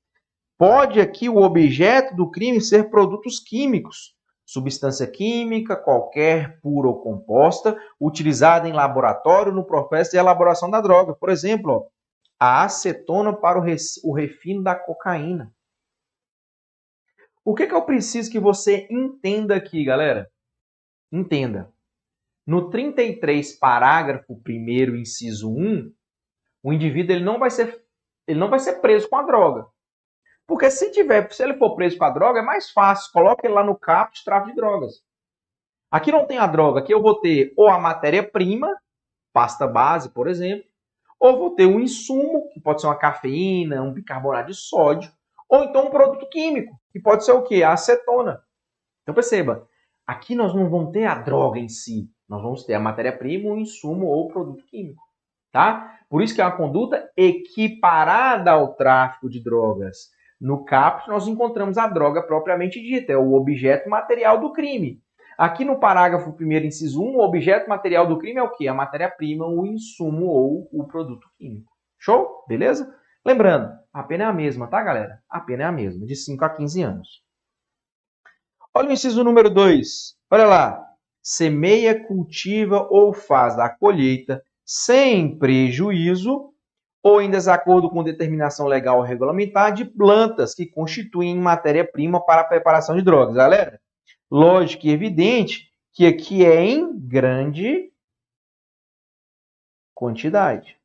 Pode aqui o objeto do crime ser produtos químicos, substância química, qualquer pura ou composta, utilizada em laboratório no processo de elaboração da droga. Por exemplo, ó, a acetona para o refino da cocaína. O que eu preciso que você entenda aqui, galera? Entenda. No 33, parágrafo 1º, inciso 1, o indivíduo ele não vai ser preso com a droga. Porque se ele for preso com a droga, é mais fácil. Coloca ele lá no caput de tráfico de drogas. Aqui não tem a droga. Aqui eu vou ter ou a matéria-prima, pasta base, por exemplo, ou vou ter um insumo, que pode ser uma cafeína, um bicarbonato de sódio, ou então um produto químico, que pode ser o quê? A acetona. Então perceba, aqui nós não vamos ter a droga em si. Nós vamos ter a matéria-prima, o insumo ou o produto químico. Tá? Por isso que é uma conduta equiparada ao tráfico de drogas. No caput, nós encontramos a droga propriamente dita, é o objeto material do crime. Aqui no parágrafo 1º, inciso 1, o objeto material do crime é o quê? A matéria-prima, o insumo ou o produto químico. Show? Beleza? Lembrando, a pena é a mesma, tá, galera? A pena é a mesma, de 5 a 15 anos. Olha o inciso número 2. Olha lá. Semeia, cultiva ou faz a colheita sem prejuízo ou em desacordo com determinação legal ou regulamentar de plantas que constituem matéria-prima para a preparação de drogas. Galera, lógico e evidente que aqui é em grande quantidade.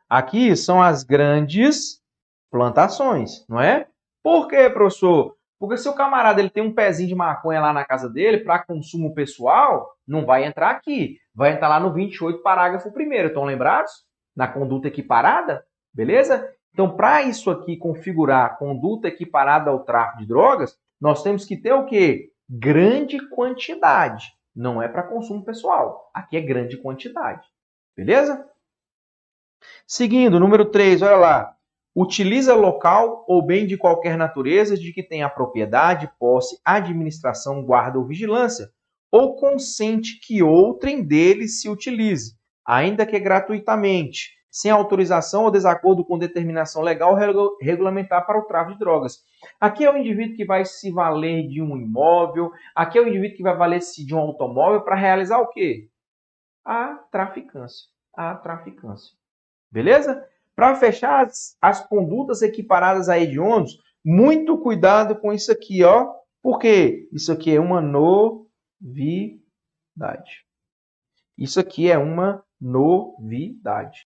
Aqui são as grandes plantações, não é? Por quê, professor? Porque se o camarada ele tem um pezinho de maconha lá na casa dele para consumo pessoal, não vai entrar aqui. Vai entrar lá no 28, parágrafo 1º. Estão lembrados? Na conduta equiparada? Beleza? Então, para isso aqui configurar conduta equiparada ao tráfico de drogas, nós temos que ter o quê? Grande quantidade. Não é para consumo pessoal. Aqui é grande quantidade. Beleza? Seguindo, número 3, olha lá. Utiliza local ou bem de qualquer natureza de que tenha propriedade, posse, administração, guarda ou vigilância, ou consente que outrem dele se utilize, ainda que gratuitamente, sem autorização ou desacordo com determinação legal regulamentar para o tráfico de drogas. Aqui é o indivíduo que vai se valer de um imóvel, aqui é o indivíduo que vai valer-se de um automóvel para realizar o quê? A traficância. A traficância. Beleza? Para fechar as condutas equiparadas a hediondos, muito cuidado com isso aqui, ó. Porque isso aqui é uma novidade. Isso aqui é uma novidade.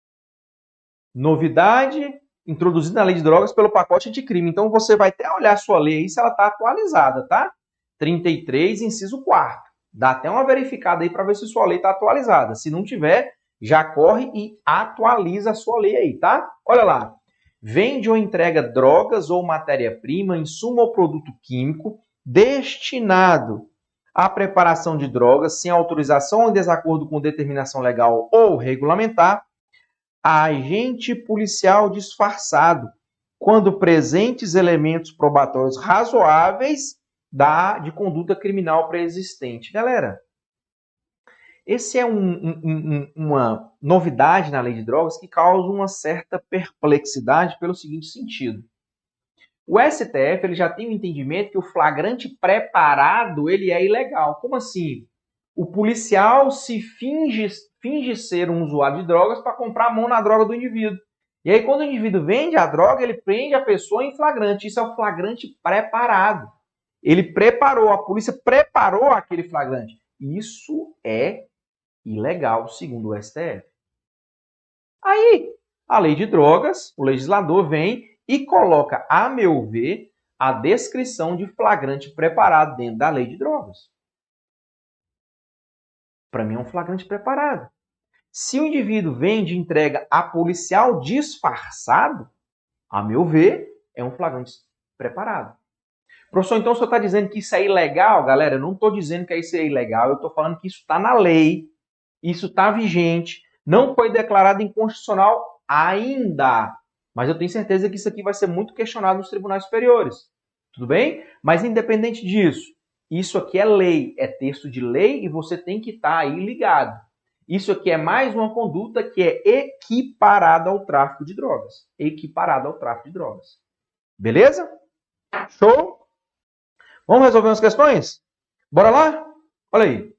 Novidade introduzida na lei de drogas pelo pacote anticrime. Então você vai até olhar a sua lei aí se ela está atualizada, tá? 33, inciso 4. Dá até uma verificada aí para ver se sua lei está atualizada. Se não tiver, já corre e atualiza a sua lei aí, tá? Olha lá. Vende ou entrega drogas ou matéria-prima, insumo ou produto químico destinado à preparação de drogas sem autorização ou em desacordo com determinação legal ou regulamentar, agente policial disfarçado, quando presentes elementos probatórios razoáveis de conduta criminal pré-existente. Galera, esse é uma novidade na lei de drogas que causa uma certa perplexidade pelo seguinte sentido. O STF ele já tem um entendimento que o flagrante preparado ele é ilegal. Como assim? O policial se finge ser um usuário de drogas para comprar a mão na droga do indivíduo. E aí, quando o indivíduo vende a droga, ele prende a pessoa em flagrante. Isso é o flagrante preparado. Ele preparou, a polícia preparou aquele flagrante. Isso é ilegal, segundo o STF. Aí, a lei de drogas, o legislador vem e coloca, a meu ver, a descrição de flagrante preparado dentro da lei de drogas. Para mim é um flagrante preparado. Se o indivíduo vende e entrega a policial disfarçado, a meu ver, é um flagrante preparado. Professor, então o senhor está dizendo que isso é ilegal? Galera, eu não estou dizendo que isso é ilegal, eu estou falando que isso está na lei, isso está vigente, não foi declarado inconstitucional ainda. Mas eu tenho certeza que isso aqui vai ser muito questionado nos tribunais superiores. Tudo bem? Mas independente disso, isso aqui é lei, é texto de lei e você tem que estar aí ligado. Isso aqui é mais uma conduta que é equiparada ao tráfico de drogas. Equiparada ao tráfico de drogas. Beleza? Show? Vamos resolver umas questões? Bora lá? Olha aí.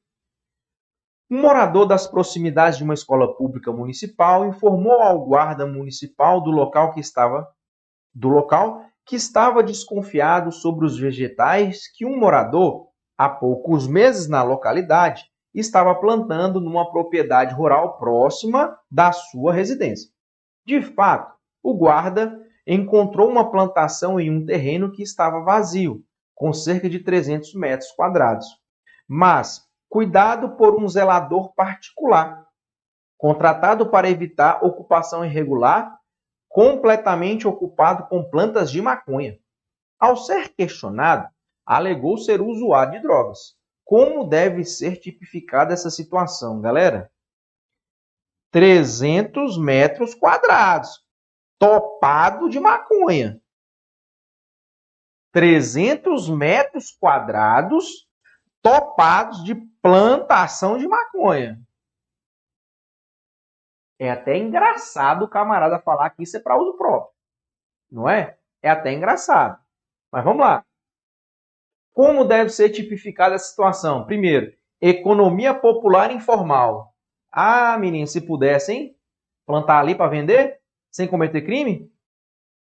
Um morador das proximidades de uma escola pública municipal informou ao guarda municipal do local que estava desconfiado sobre os vegetais que um morador, há poucos meses na localidade, estava plantando numa propriedade rural próxima da sua residência. De fato, o guarda encontrou uma plantação em um terreno que estava vazio, com cerca de 300 metros quadrados, mas cuidado por um zelador particular, contratado para evitar ocupação irregular, completamente ocupado com plantas de maconha. Ao ser questionado, alegou ser usuário de drogas. Como deve ser tipificada essa situação, galera? 300 metros quadrados, topado de maconha. 300 metros quadrados, topados de plantação de maconha. É até engraçado o camarada falar que isso é para uso próprio. Não é? É até engraçado. Mas vamos lá. Como deve ser tipificada essa situação? Primeiro, economia popular informal. Ah, menino, se pudesse, hein? Plantar ali para vender? Sem cometer crime?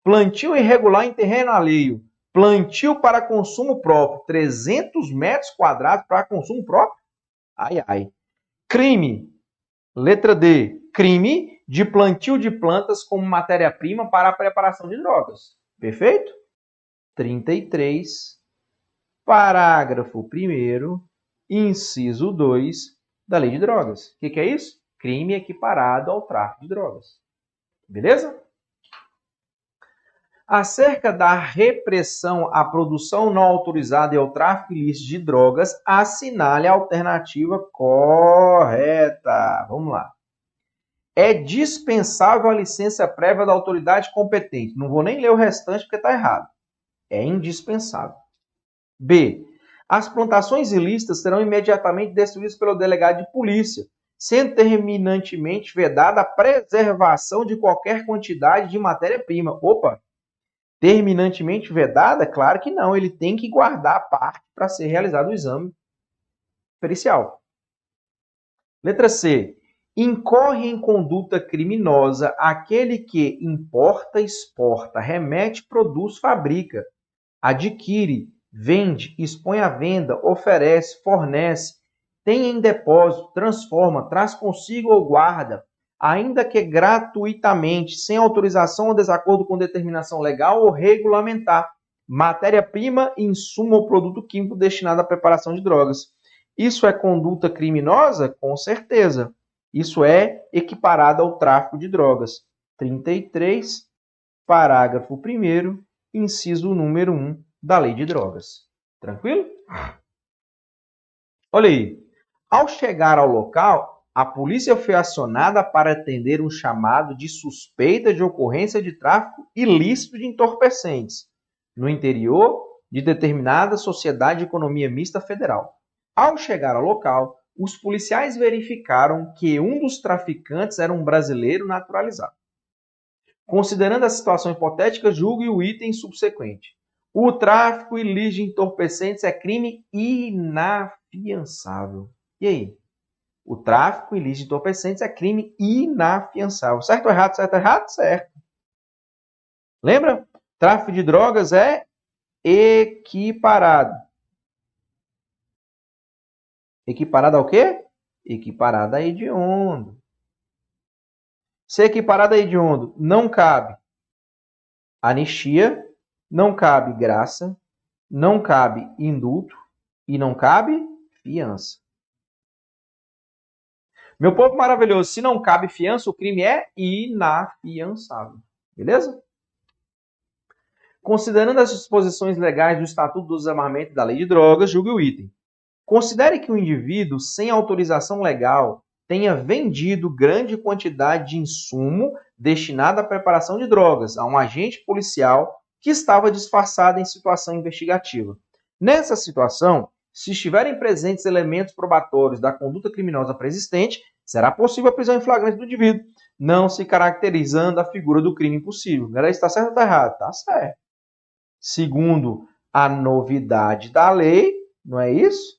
Plantio irregular em terreno alheio. Plantio para consumo próprio. 300 metros quadrados para consumo próprio? Ai, ai. Crime. Letra D. Crime de plantio de plantas como matéria-prima para a preparação de drogas. Perfeito? 33. Parágrafo 1º, inciso 2 da Lei de Drogas. O que é isso? Crime equiparado ao tráfico de drogas. Beleza? Acerca da repressão à produção não autorizada e ao tráfico ilícito de drogas, assinale a alternativa correta. Vamos lá. É dispensável a licença prévia da autoridade competente. Não vou nem ler o restante porque está errado. É indispensável. B. As plantações ilícitas serão imediatamente destruídas pelo delegado de polícia, sendo terminantemente vedada a preservação de qualquer quantidade de matéria-prima. Opa! Terminantemente vedada? Claro que não. Ele tem que guardar a parte para ser realizado o exame pericial. Letra C. Incorre em conduta criminosa aquele que importa, exporta, remete, produz, fabrica, adquire, vende, expõe à venda, oferece, fornece, tem em depósito, transforma, traz consigo ou guarda, ainda que gratuitamente, sem autorização ou desacordo com determinação legal ou regulamentar, matéria-prima, insumo ou produto químico destinado à preparação de drogas. Isso é conduta criminosa? Com certeza. Isso é equiparado ao tráfico de drogas. 33, parágrafo 1º, inciso número 1 da Lei de Drogas. Tranquilo? Olha aí. Ao chegar ao local, a polícia foi acionada para atender um chamado de suspeita de ocorrência de tráfico ilícito de entorpecentes no interior de determinada sociedade de economia mista federal. Ao chegar ao local, os policiais verificaram que um dos traficantes era um brasileiro naturalizado. Considerando a situação hipotética, julgue o item subsequente. O tráfico ilícito de entorpecentes é crime inafiançável. E aí? O tráfico ilícito de entorpecentes é crime inafiançável. Certo ou errado? Certo ou errado? Certo. Lembra? Tráfico de drogas é equiparado. Equiparado ao quê? Equiparado a hediondo. Se equiparado a hediondo, não cabe anistia, não cabe graça, não cabe indulto e não cabe fiança. Meu povo maravilhoso, se não cabe fiança, o crime é inafiançável. Beleza? Considerando as disposições legais do Estatuto do Desarmamento e da Lei de Drogas, julgue o item. Considere que o indivíduo, sem autorização legal, tenha vendido grande quantidade de insumo destinado à preparação de drogas a um agente policial que estava disfarçado em situação investigativa. Nessa situação, se estiverem presentes elementos probatórios da conduta criminosa preexistente, será possível a prisão em flagrante do indivíduo, não se caracterizando a figura do crime impossível. Galera, está certo ou está errado? Está certo. Segundo a novidade da lei, não é isso?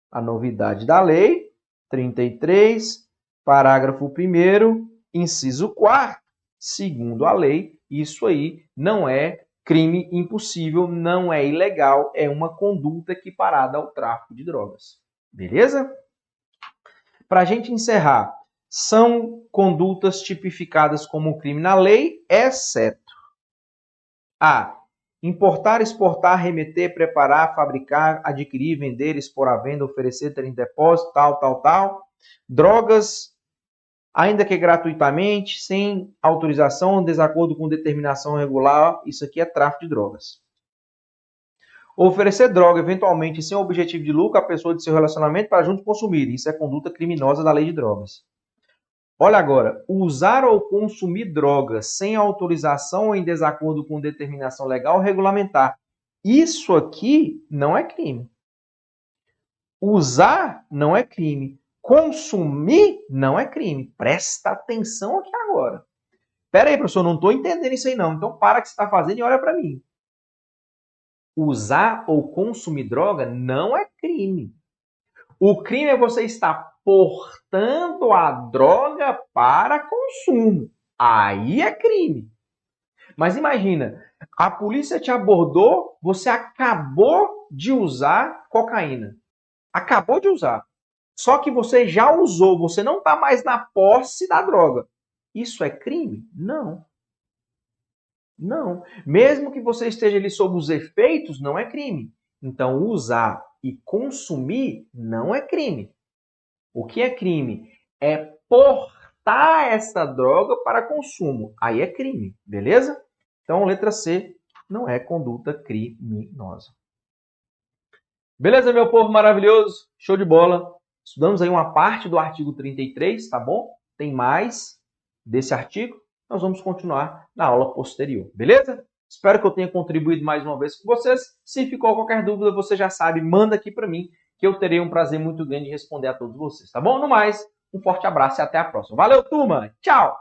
A novidade da lei, 33, parágrafo 1º, inciso 4º. Segundo a lei, isso aí não é crime impossível, não é ilegal, é uma conduta equiparada ao tráfico de drogas. Beleza? Para a gente encerrar, são condutas tipificadas como crime na lei, exceto a. Importar, exportar, remeter, preparar, fabricar, adquirir, vender, expor à venda, oferecer, ter em depósito, tal. Drogas, ainda que gratuitamente, sem autorização, desacordo com determinação regular, isso aqui é tráfico de drogas. Oferecer droga, eventualmente, sem objetivo de lucro, à pessoa de seu relacionamento para juntos consumir. Isso é conduta criminosa da Lei de Drogas. Olha agora, usar ou consumir drogas sem autorização ou em desacordo com determinação legal ou regulamentar. Isso aqui não é crime. Usar não é crime. Consumir não é crime. Presta atenção aqui agora. Pera aí, professor, não estou entendendo isso aí não. Então para o que você está fazendo e olha para mim. Usar ou consumir droga não é crime. O crime é você estar portando a droga para consumo. Aí é crime. Mas imagina, a polícia te abordou, você acabou de usar cocaína. Acabou de usar. Só que você já usou, você não está mais na posse da droga. Isso é crime? Não. Não. Mesmo que você esteja ali sob os efeitos, não é crime. Então, usar e consumir não é crime. O que é crime? É portar essa droga para consumo. Aí é crime, beleza? Então, letra C não é conduta criminosa. Beleza, meu povo maravilhoso? Show de bola. Estudamos aí uma parte do artigo 33, tá bom? Tem mais desse artigo. Nós vamos continuar na aula posterior, beleza? Espero que eu tenha contribuído mais uma vez com vocês. Se ficou qualquer dúvida, você já sabe, manda aqui para mim, que eu terei um prazer muito grande em responder a todos vocês, tá bom? No mais, um forte abraço e até a próxima. Valeu, turma! Tchau!